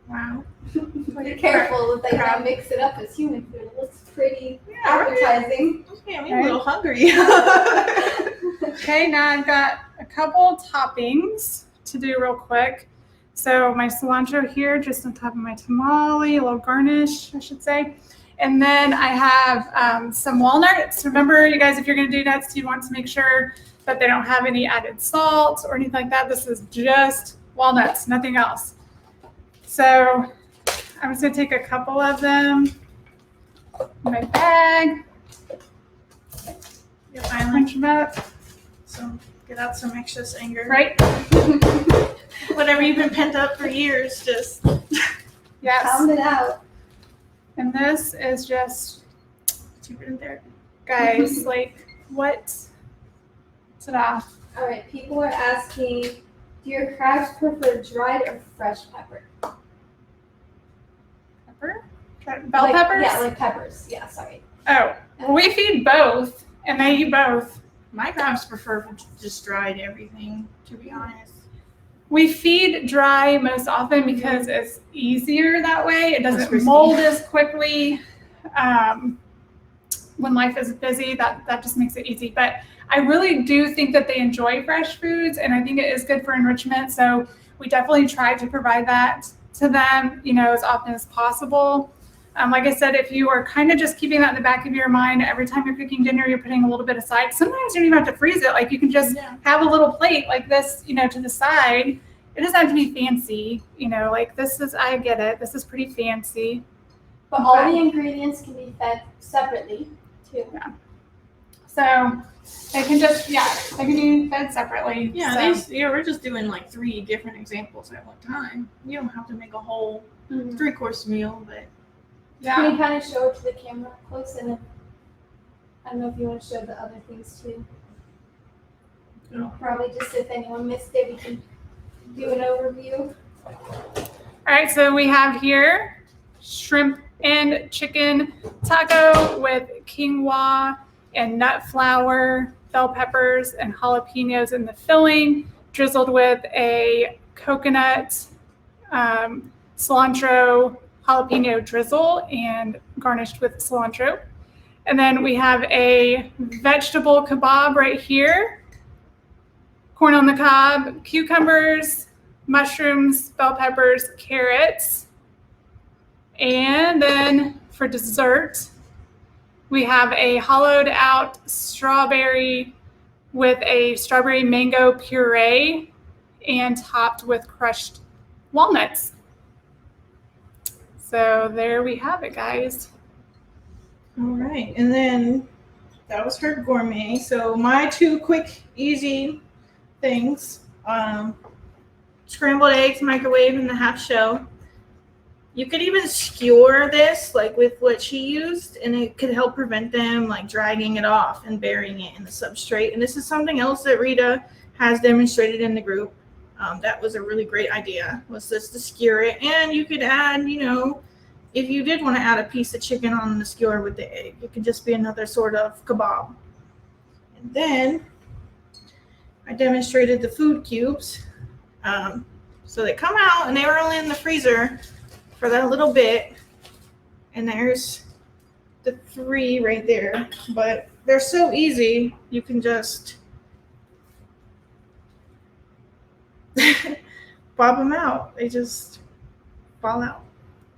[SPEAKER 2] Wow.
[SPEAKER 1] Be careful that they don't mix it up as human food. It looks pretty appetizing.
[SPEAKER 3] Yeah, I'm a little hungry.
[SPEAKER 2] Okay, now I've got a couple toppings to do real quick. So my cilantro here, just on top of my tamale, a little garnish, I should say. And then I have some walnuts. Remember, you guys, if you're going to do nuts, you want to make sure that they don't have any added salt or anything like that. This is just walnuts, nothing else. So I'm just going to take a couple of them in my bag.
[SPEAKER 3] You'll finally
[SPEAKER 2] Crunch them up.
[SPEAKER 3] So get out some excess anger.
[SPEAKER 2] Right?
[SPEAKER 3] Whatever you've been pent up for years, just
[SPEAKER 2] Yes.
[SPEAKER 1] Pound it out.
[SPEAKER 2] And this is just,
[SPEAKER 3] keep it in there.
[SPEAKER 2] guys, like, what? Ta-da.
[SPEAKER 1] All right. People are asking, do your crabs prefer dried or fresh pepper?
[SPEAKER 2] Pepper? Bell
[SPEAKER 1] Like-
[SPEAKER 2] peppers?
[SPEAKER 1] Yeah, like peppers. Yeah, sorry.
[SPEAKER 2] Oh, well, we feed both, and they eat both.
[SPEAKER 3] My crabs prefer just dried everything, to be honest.
[SPEAKER 2] We feed dry most often because it's easier that way. It doesn't
[SPEAKER 3] risky.
[SPEAKER 2] mold as quickly. When life is busy, that just makes it easy. But I really do think that they enjoy fresh foods, and I think it is good for enrichment. So we definitely try to provide that to them, as often as possible. Like I said, if you are kind of just keeping that in the back of your mind, every time you're cooking dinner, you're putting a little bit aside. Sometimes you don't even have to freeze it. Like you can just have a little plate like this, to the side. It doesn't have to be fancy, like this is, I get it. This is pretty fancy.
[SPEAKER 1] But all the ingredients can be fed separately too.
[SPEAKER 2] Yeah. So they can just, they can be fed separately.
[SPEAKER 3] Yeah, we're just doing like 3 different examples at one time. You don't have to make a whole 3-course meal, but
[SPEAKER 1] Can you kind of show it to the camera up close, and then I don't know if you want to show the other things too. Probably just if anyone missed it, we can do an overview.
[SPEAKER 2] All right, so we have here shrimp and chicken taco with quinoa and nut flour, bell peppers, and jalapenos in the filling, drizzled with a coconut, cilantro, jalapeno drizzle, and garnished with cilantro. And then we have a vegetable kebab right here. Corn on the cob, cucumbers, mushrooms, bell peppers, carrots. And then for dessert, we have a hollowed out strawberry with a strawberry mango puree and topped with crushed walnuts. So there we have it, guys.
[SPEAKER 3] all right. And then that was her gourmet. So my 2 quick, easy things. Scrambled eggs, microwave in the half shell. You could even skewer this like with what she used, and it could help prevent them like dragging it off and burying it in the substrate. And this is something else that Rita has demonstrated in the group. That was a really great idea, was just to skewer it. And you could add, if you did want to add a piece of chicken on the skewer with the egg, it could just be another sort of kebab. And then I demonstrated the food cubes. So they come out, and they were only in the freezer for that little bit. And there's the 3 right there. But they're so easy, you can just pop them out. They just fall out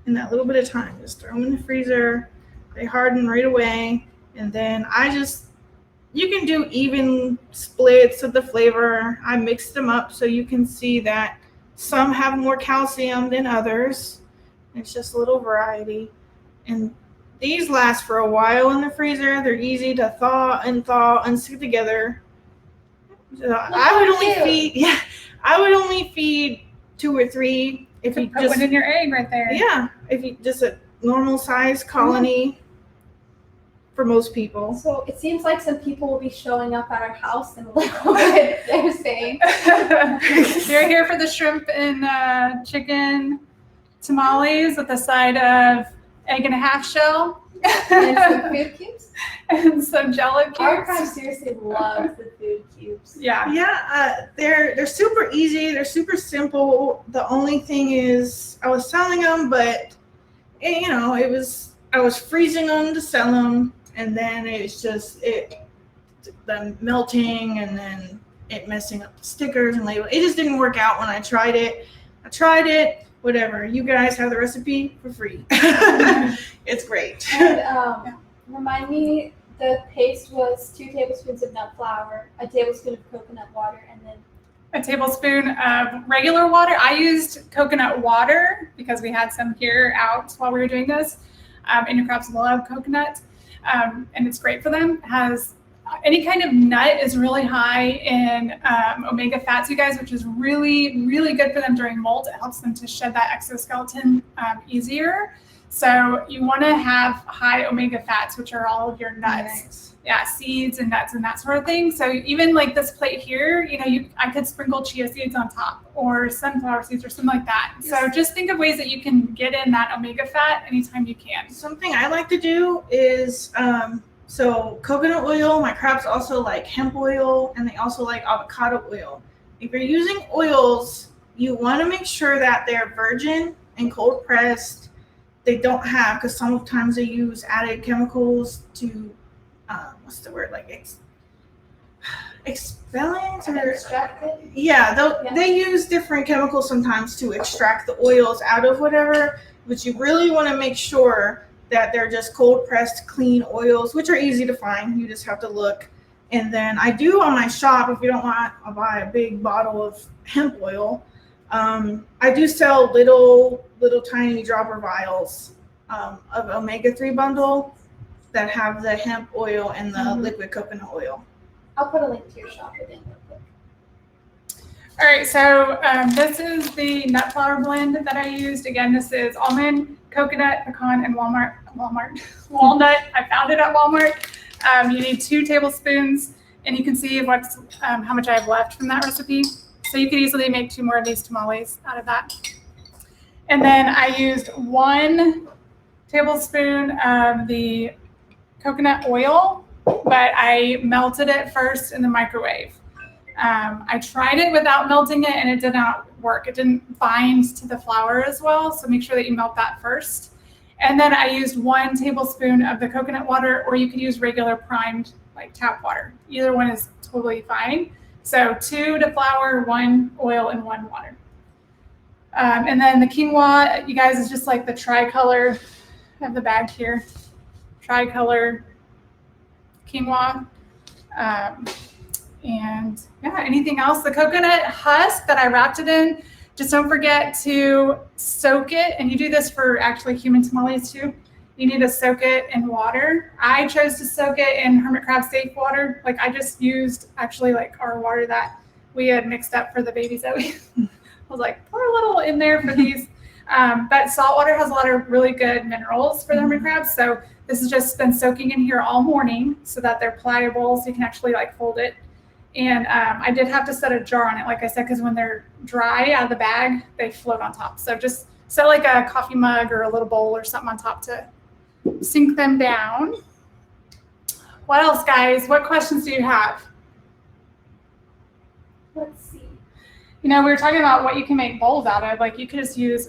[SPEAKER 3] in that little bit of time. Just throw them in the freezer. They harden right away. And then you can do even splits of the flavor. I mixed them up so you can see that some have more calcium than others. It's just a little variety. And these last for a while in the freezer. They're easy to thaw and stick together. So I would only feed 2 or 3 if you
[SPEAKER 2] Put
[SPEAKER 3] just
[SPEAKER 2] one in your egg right there.
[SPEAKER 3] Yeah, if you just a normal size colony for most people.
[SPEAKER 1] So it seems like some people will be showing up at our house and look what they're saying.
[SPEAKER 2] You're here for the shrimp and chicken tamales with a side of egg and a half shell.
[SPEAKER 1] And some food cubes.
[SPEAKER 2] And some Jello cubes.
[SPEAKER 1] Our crowd seriously loves the food cubes.
[SPEAKER 2] Yeah.
[SPEAKER 3] They're super easy. They're super simple. The only thing is, I was selling them, but I was freezing them to sell them, and then it's just them melting, and then it messing up the stickers and label. It just didn't work out when I tried it. Whatever. You guys have the recipe for free. It's great.
[SPEAKER 1] And remind me, the paste was 2 tablespoons of nut flour, a tablespoon of coconut water, and then
[SPEAKER 2] a tablespoon of regular water. I used coconut water because we had some here out while we were doing this. And your crabs love coconut, and it's great for them. It has any kind of nut is really high in omega fats, you guys, which is really, really good for them during molt. It helps them to shed that exoskeleton easier. So you want to have high omega fats, which are all of your nuts.
[SPEAKER 3] Nice.
[SPEAKER 2] Yeah, seeds and nuts and that sort of thing. So even like this plate here, I could sprinkle chia seeds on top or sunflower seeds or something like that. Yes. So just think of ways that you can get in that omega fat anytime you can.
[SPEAKER 3] Something I like to do is So coconut oil, my crabs also like hemp oil, and they also like avocado oil. If you're using oils, you want to make sure that they're virgin and cold pressed. They don't have, because sometimes they use added chemicals to, what's the word, like expellant or
[SPEAKER 1] Extracted?
[SPEAKER 3] yeah,
[SPEAKER 1] Yeah.
[SPEAKER 3] they use different chemicals sometimes to extract the oils out of whatever, but you really want to make sure that they're just cold pressed clean oils, which are easy to find. You just have to look. And then I do on my shop, if you don't want to buy a big bottle of hemp oil, I do sell little tiny dropper vials of omega-3 bundle that have the hemp oil and the liquid coconut oil.
[SPEAKER 1] I'll put a link to your shop again real quick.
[SPEAKER 2] All right, so this is the nut flour blend that I used. Again, this is almond, coconut, pecan, and walnut. I found it at Walmart. You need 2 tablespoons, and you can see what's how much I have left from that recipe. So you could easily make 2 more of these tamales out of that. And then I used 1 tablespoon of the coconut oil, but I melted it first in the microwave. I tried it without melting it, and it did not work. It didn't bind to the flour as well, so make sure that you melt that first. And then I used 1 tablespoon of the coconut water, or you could use regular primed like tap water. Either one is totally fine. So 2 to flour, 1 oil, and 1 water. And then the quinoa, you guys, is just like the tricolor. I have the bag here. Tricolor quinoa. And yeah, anything else? The coconut husk that I wrapped it in, just don't forget to soak it. And you do this for actually human tamales too. You need to soak it in water. I chose to soak it in hermit crab safe water. Like I just used actually like our water that we had mixed up for the babies that we, I was like, pour a little in there for these. But salt water has a lot of really good minerals for the hermit crabs. So this has just been soaking in here all morning so that they're pliable, so you can actually like fold it. And I did have to set a jar on it, like I said, because when they're dry out of the bag, they float on top. So just set like a coffee mug or a little bowl or something on top to sink them down. What else, guys? What questions do you have?
[SPEAKER 1] Let's see.
[SPEAKER 2] You know, we were talking about what you can make bowls out of. Like you could just use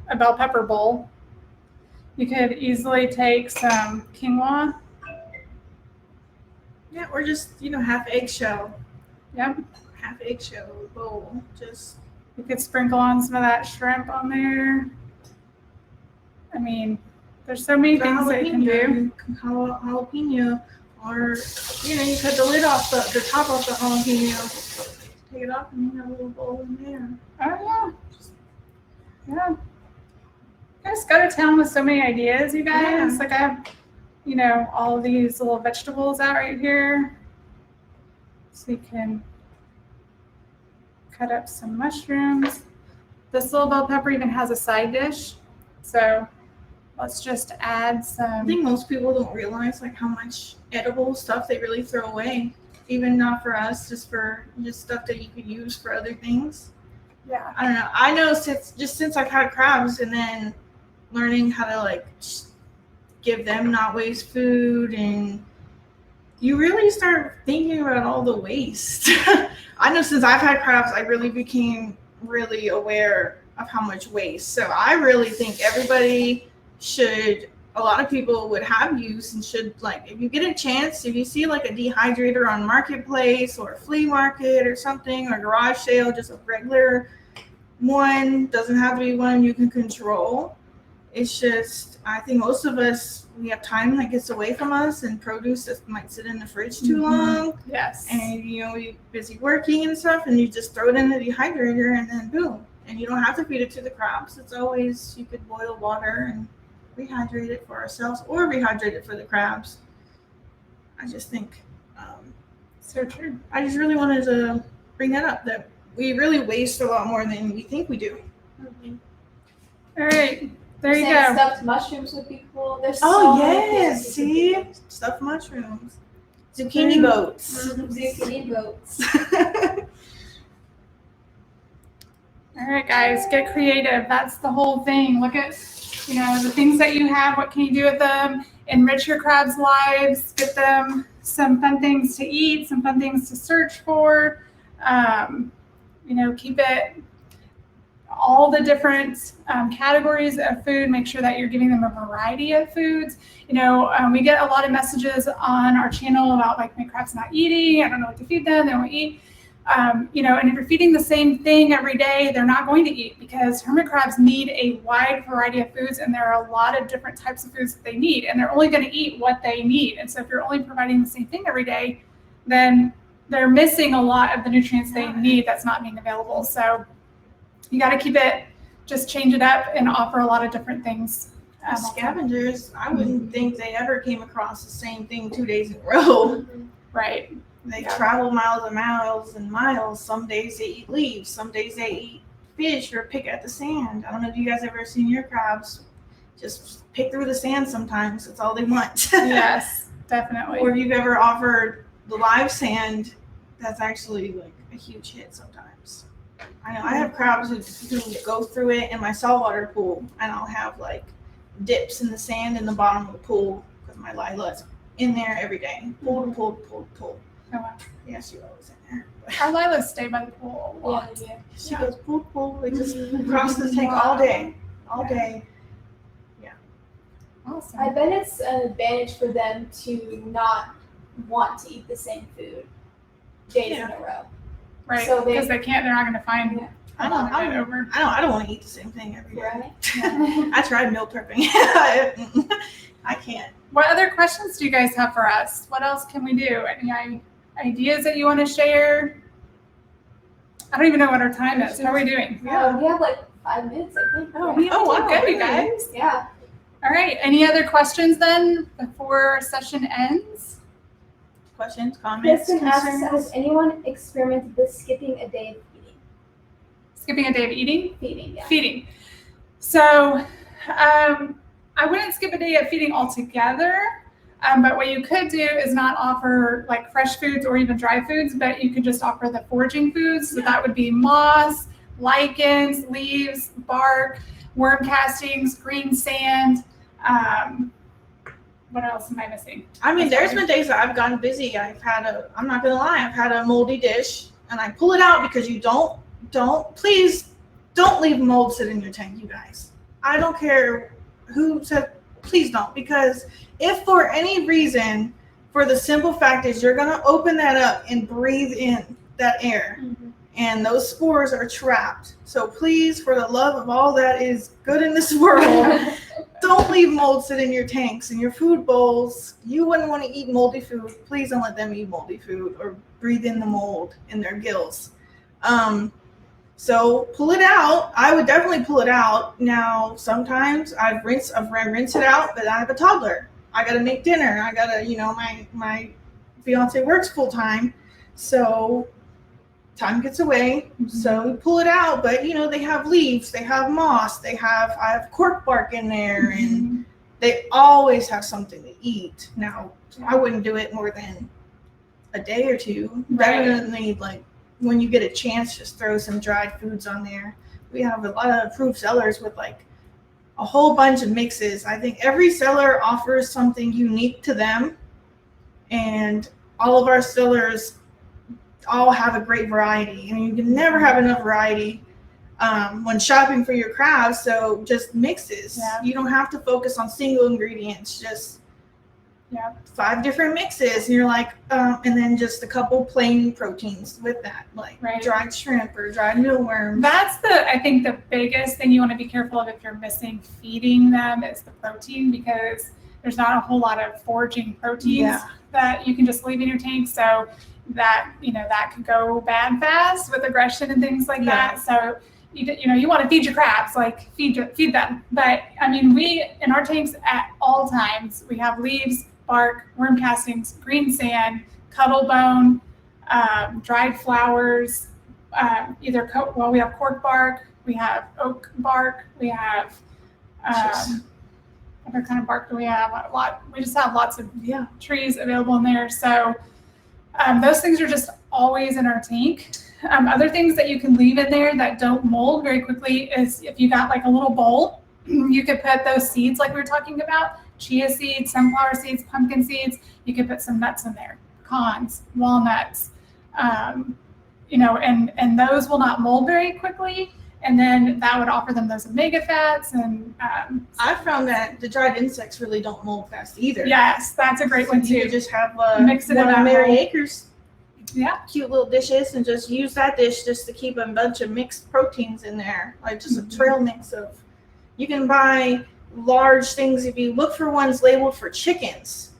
[SPEAKER 2] a bell pepper bowl. You could easily take some quinoa.
[SPEAKER 3] Yeah, or just, half eggshell.
[SPEAKER 2] Yep.
[SPEAKER 3] Half eggshell bowl. Just
[SPEAKER 2] You could sprinkle on some of that shrimp on there. I mean, there's so many things that you can do.
[SPEAKER 3] Jalapeno, or you cut the lid off the top off the jalapeno. Take it off and you have a little bowl in there.
[SPEAKER 2] Oh yeah. Yeah. I just go to town with so many ideas, you guys.
[SPEAKER 3] Yeah.
[SPEAKER 2] Like I have, all of these little vegetables out right here. So you can cut up some mushrooms. This little bell pepper even has a side dish. So let's just add some.
[SPEAKER 3] I think most people don't realize like how much edible stuff they really throw away. Even not for us, just stuff that you could use for other things.
[SPEAKER 2] Yeah.
[SPEAKER 3] I don't know. I know since I've had crabs and then learning how to like give them not waste food, and you really start thinking about all the waste. I know since I've had crabs, I really became really aware of how much waste. So I really think everybody should, a lot of people would have use and should, like, if you get a chance, if you see like a dehydrator on Marketplace or a flea market or something, or garage sale, just a regular one, doesn't have to be one you can control. It's just, I think most of us, we have time that gets away from us, and produce that might sit in the fridge too long.
[SPEAKER 2] Yes.
[SPEAKER 3] And you're busy working and stuff, and you just throw it in the dehydrator and then boom. And you don't have to feed it to the crabs. It's always, you could boil water and rehydrate it for ourselves or rehydrate it for the crabs. I just think,
[SPEAKER 2] so true.
[SPEAKER 3] I just really wanted to bring that up, that we really waste a lot more than we think we do.
[SPEAKER 1] Mm-hmm.
[SPEAKER 2] All right. There you
[SPEAKER 1] Saying
[SPEAKER 2] go.
[SPEAKER 1] Stuffed mushrooms would be cool. There's
[SPEAKER 3] Oh,
[SPEAKER 1] so many
[SPEAKER 3] yes.
[SPEAKER 1] things you can
[SPEAKER 3] See? Stuffed mushrooms. Zucchini boats.
[SPEAKER 1] do. Zucchini boats.
[SPEAKER 2] All right, guys, get creative. That's the whole thing. Look at, the things that you have. What can you do with them? enrich your crabs' lives, get them some fun things to eat, some fun things to search for. Keep it all the different categories of food. Make sure that you're giving them a variety of foods. We get a lot of messages on our channel about like, my crab's not eating, I don't know what to feed them, they don't eat. And if you're feeding the same thing every day, they're not going to eat, because hermit crabs need a wide variety of foods, and there are a lot of different types of foods that they need, and they're only going to eat what they need. And so if you're only providing the same thing every day, then they're missing a lot of the nutrients they need that's not being available. So you got to keep it, just change it up and offer a lot of different things.
[SPEAKER 3] Scavengers, I wouldn't think they ever came across the same thing 2 days in a row.
[SPEAKER 2] Right.
[SPEAKER 3] They travel miles and miles and miles. Some days they eat leaves. Some days they eat fish or pick at the sand. I don't know if you guys ever seen your crabs just pick through the sand sometimes. That's all they want.
[SPEAKER 2] Yes, definitely.
[SPEAKER 3] Or if you've ever offered the live sand, that's actually like a huge hit sometimes. I know I have crabs who go through it in my saltwater pool, and I'll have like dips in the sand in the bottom of the pool because my Lila's in there every day. Pull.
[SPEAKER 2] Oh, wow.
[SPEAKER 3] Yeah, she's always in there.
[SPEAKER 2] Our Lilas stay by the pool a lot.
[SPEAKER 1] Yeah.
[SPEAKER 3] She goes pull. They just cross the tank all day. Yeah.
[SPEAKER 2] Awesome.
[SPEAKER 1] I bet it's an advantage for them to not want to eat the same food days in a row.
[SPEAKER 2] Right.
[SPEAKER 1] So
[SPEAKER 2] because they're not going to find
[SPEAKER 1] Yeah.
[SPEAKER 3] I don't want to eat the same thing every day.
[SPEAKER 1] Right?
[SPEAKER 2] Yeah.
[SPEAKER 3] I tried meal prepping. I can't.
[SPEAKER 2] What other questions do you guys have for us? What else can we do? Any ideas that you want to share? I don't even know what our time is. How are we doing?
[SPEAKER 1] We have like 5 minutes, I think.
[SPEAKER 2] Oh, we have to keep good, you guys.
[SPEAKER 1] Yeah.
[SPEAKER 2] All right. Any other questions then before our session ends?
[SPEAKER 3] Questions, comments,
[SPEAKER 1] Kristen asks,
[SPEAKER 3] concerns?
[SPEAKER 1] has anyone experimented with skipping a day of feeding?
[SPEAKER 2] Skipping a day of eating?
[SPEAKER 1] Feeding, yeah.
[SPEAKER 2] Feeding. So I wouldn't skip a day of feeding altogether, but what you could do is not offer like fresh foods or even dry foods, but you could just offer the foraging foods. So that would be moss, lichens, leaves, bark, worm castings, green sand. What else am I missing?
[SPEAKER 3] I mean, there's been days that I've gotten busy. I'm not gonna lie, I've had a moldy dish, and I pull it out because you please don't leave mold sit in your tank, you guys. I don't care who said, please don't, because if for any reason, for the simple fact is you're gonna open that up and breathe in that air, and those spores are trapped. So please, for the love of all that is good in this world, don't leave mold sit in your tanks and your food bowls. You wouldn't want to eat moldy food. Please don't let them eat moldy food or breathe in the mold in their gills. So pull it out. I would definitely pull it out. Now, sometimes I've rinsed it out, but I have a toddler. I got to make dinner. I got to, my fiance works full time. So time gets away. So we pull it out, but they have leaves, they have moss, I have cork bark in there, and they always have something to eat. Now, I wouldn't do it more than a day or two. Definitely, like, when you get a chance, just throw some dried foods on there. We have a lot of approved sellers with like a whole bunch of mixes. I think every seller offers something unique to them, and all of our sellers all have a great variety. I mean, you can never have enough variety when shopping for your crabs. So just mixes.
[SPEAKER 2] Yeah.
[SPEAKER 3] You don't have to focus on single ingredients. Just 5 different mixes, and you're like, and then just a couple plain proteins with that, like dried shrimp or dried mealworms.
[SPEAKER 2] That's I think the biggest thing you want to be careful of if you're missing feeding them is the protein, because there's not a whole lot of foraging proteins that you can just leave in your tank. So that that could go bad fast with aggression and things like that. So you want to feed your crabs, like feed them. But I mean, we in our tanks at all times we have leaves, bark, worm castings, green sand, cuttle bone, dried flowers. We have cork bark, we have oak bark, we have other kind of bark. We have a lot. We just have lots of trees available in there. So those things are just always in our tank. Other things that you can leave in there that don't mold very quickly is if you got like a little bowl, you could put those seeds like we were talking about chia seeds, sunflower seeds, pumpkin seeds. You could put some nuts in there, pecans, walnuts, and those will not mold very quickly. And then that would offer them those omega fats. And
[SPEAKER 3] I found that the dried insects really don't mold fast either.
[SPEAKER 2] yes, that's a great one
[SPEAKER 3] You
[SPEAKER 2] too.
[SPEAKER 3] could just have
[SPEAKER 2] Mix it in
[SPEAKER 3] one of
[SPEAKER 2] that
[SPEAKER 3] Mary
[SPEAKER 2] mold.
[SPEAKER 3] Acres
[SPEAKER 2] Yeah.
[SPEAKER 3] cute little dishes and just use that dish just to keep a bunch of mixed proteins in there, like just a trail mix of. You can buy large things if you look for ones labeled for chickens,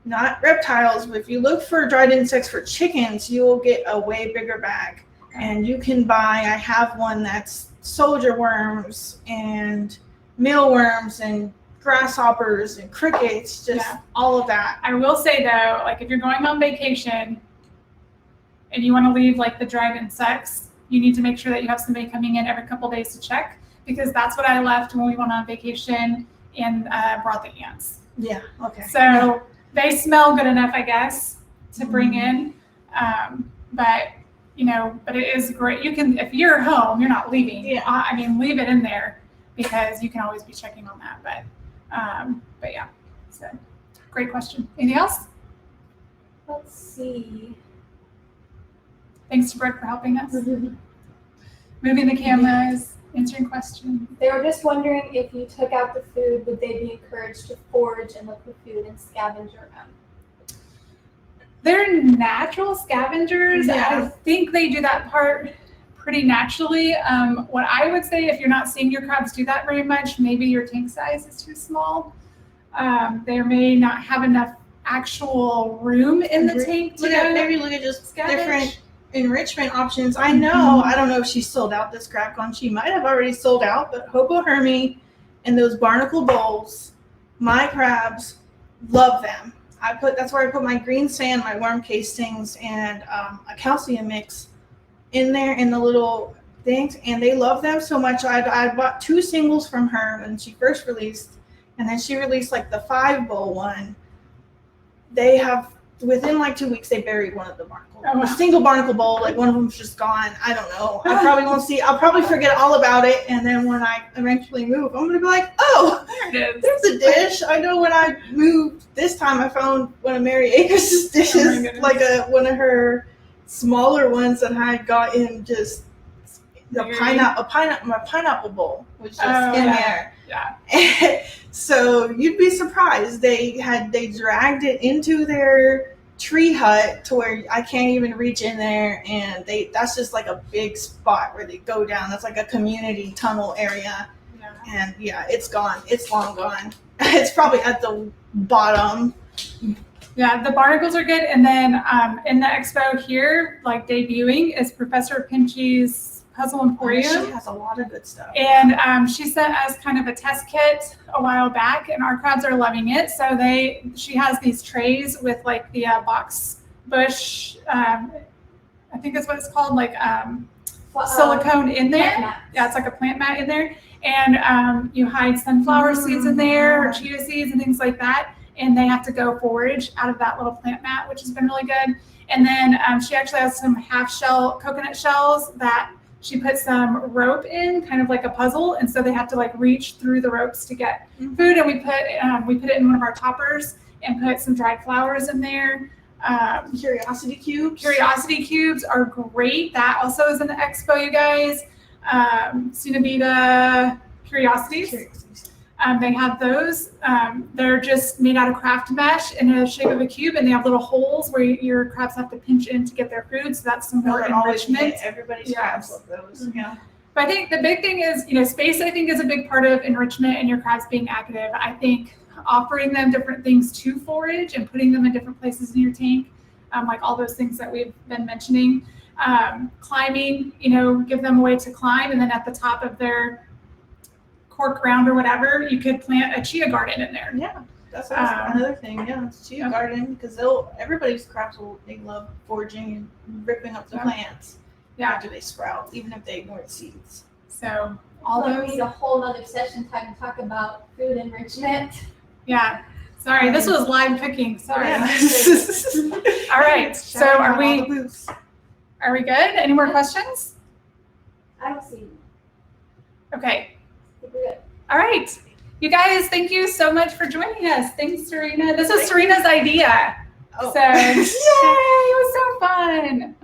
[SPEAKER 3] not reptiles, but if you look for dried insects for chickens, you will get a way bigger bag. And you can buy, I have one that's soldier worms and mealworms and grasshoppers and crickets, just all of that.
[SPEAKER 2] I will say though, like if you're going on vacation and you want to leave like the dried insects, you need to make sure that you have somebody coming in every couple days to check, because that's what I left when we went on vacation and brought the ants.
[SPEAKER 3] Yeah, okay.
[SPEAKER 2] So they smell good enough, I guess, to bring in. But it is great. You can, if you're home, you're not leaving.
[SPEAKER 3] Yeah.
[SPEAKER 2] I mean, leave it in there because you can always be checking on that. But yeah, so great question. Anything else?
[SPEAKER 1] Let's see.
[SPEAKER 2] Thanks to Brooke for helping us. Moving the cameras, answering questions.
[SPEAKER 1] They were just wondering if you took out the food, would they be encouraged to forage and look for food and scavenge around?
[SPEAKER 2] They're natural scavengers.
[SPEAKER 3] Yeah.
[SPEAKER 2] I think they do that part pretty naturally. What I would say, if you're not seeing your crabs do that very much, maybe your tank size is too small. They may not have enough actual room in the tank to
[SPEAKER 3] Maybe look at just
[SPEAKER 2] scavenge.
[SPEAKER 3] different enrichment options. I know, I don't know if she sold out this crab con. She might have already sold out, but Hobo Hermie and those barnacle bowls, my crabs love them. That's where I put my green sand, my worm casings, and a calcium mix in there in the little things, and they love them so much. I bought 2 singles from her when she first released, and then she released like the 5-bowl one. They have, within like 2 weeks, they buried one of the barnacles.
[SPEAKER 2] Oh, wow.
[SPEAKER 3] A single barnacle bowl, like one of them's just gone. I don't know. I probably won't see. I'll probably forget all about it, and then when I eventually move, I'm gonna be like, oh,
[SPEAKER 2] There it is.
[SPEAKER 3] there's a dish. I know when I moved this time, I found one of Mary Akers' dishes,
[SPEAKER 2] Oh my goodness.
[SPEAKER 3] like one of her smaller ones that I got in just a pineapple bowl, which is in there.
[SPEAKER 2] Yeah.
[SPEAKER 3] So you'd be surprised. They dragged it into their tree hut to where I can't even reach in there, and that's just like a big spot where they go down. That's like a community tunnel area. And yeah, it's gone. It's long gone. It's probably at the bottom.
[SPEAKER 2] Yeah, the barnacles are good. And then in the expo here, like debuting, is Professor Pinchy's Puzzle Emporium.
[SPEAKER 3] She has a lot of good stuff.
[SPEAKER 2] And she sent us kind of a test kit a while back, and our crabs are loving it. So she has these trays with like the box bush, I think that's what it's called, like silicone in there. Yeah, it's like a plant mat in there. And you hide sunflower seeds in there, or chia seeds and things like that. And they have to go forage out of that little plant mat, which has been really good. And then she actually has some half-shell coconut shells that she put some rope in, kind of like a puzzle. And so they have to like reach through the ropes to get food. And we put it in one of our toppers and put some dried flowers in there.
[SPEAKER 3] Curiosity cubes.
[SPEAKER 2] Curiosity cubes are great. That also is in the expo, you guys. Cinabita Curiosities. They have those. They're just made out of craft mesh in the shape of a cube, and they have little holes where your crabs have to pinch in to get their food. So that's some more enrichment.
[SPEAKER 3] Everybody's crabs love those.
[SPEAKER 2] Mm-hmm.
[SPEAKER 3] Yeah.
[SPEAKER 2] But I think the big thing is, space, I think, is a big part of enrichment and your crabs being active. I think offering them different things to forage and putting them in different places in your tank, like all those things that we've been mentioning. Climbing, give them a way to climb, and then at the top of their cork ground or whatever, you could plant a chia garden in there.
[SPEAKER 3] Yeah, that's another thing. Yeah, it's chia garden, because everybody's crabs they love foraging and ripping up the plants.
[SPEAKER 2] Yeah,
[SPEAKER 3] after they sprout, even if they ignore the seeds.
[SPEAKER 2] So all
[SPEAKER 1] We
[SPEAKER 2] those.
[SPEAKER 1] need a whole other session time to talk about food enrichment.
[SPEAKER 2] Yeah. Sorry, this was live picking. Sorry.
[SPEAKER 3] Yeah.
[SPEAKER 2] All right. So are we good? Any more questions?
[SPEAKER 1] I don't see.
[SPEAKER 2] Okay.
[SPEAKER 1] We're good.
[SPEAKER 2] All right. You guys, thank you so much for joining us. Thanks, Serina. This was Serena's idea.
[SPEAKER 3] Oh.
[SPEAKER 2] So, yay, it was so fun.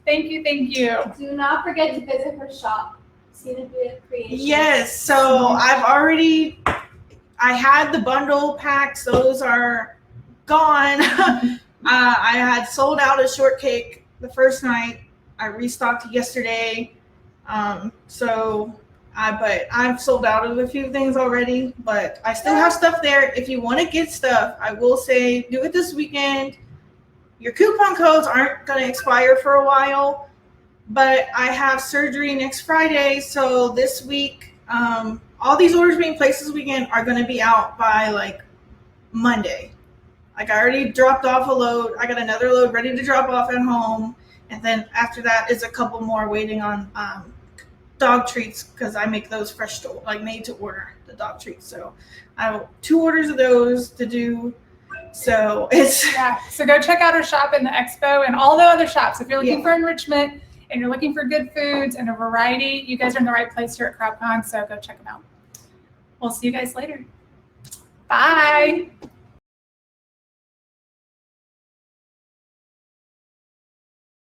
[SPEAKER 2] Thank you, thank you.
[SPEAKER 1] Do not forget to visit her shop, Serina Creations.
[SPEAKER 3] Yes, so I had the bundle packs. Those are gone. I had sold out a shortcake the first night. I restocked yesterday. But I've sold out of a few things already, but I still have stuff there. If you want to get stuff, I will say do it this weekend. Your coupon codes aren't going to expire for a while, but I have surgery next Friday. So this week, all these orders being placed this weekend are going to be out by like Monday. Like I already dropped off a load. I got another load ready to drop off at home. And then after that is a couple more waiting on dog treats because I make those fresh to made to order, the dog treats. So I have 2 orders of those to do. So
[SPEAKER 2] so go check out our shop in the expo and all the other shops. If you're looking for enrichment and you're looking for good foods and a variety, you guys are in the right place here at CropCon. So go check them out. We'll see you guys later. Bye.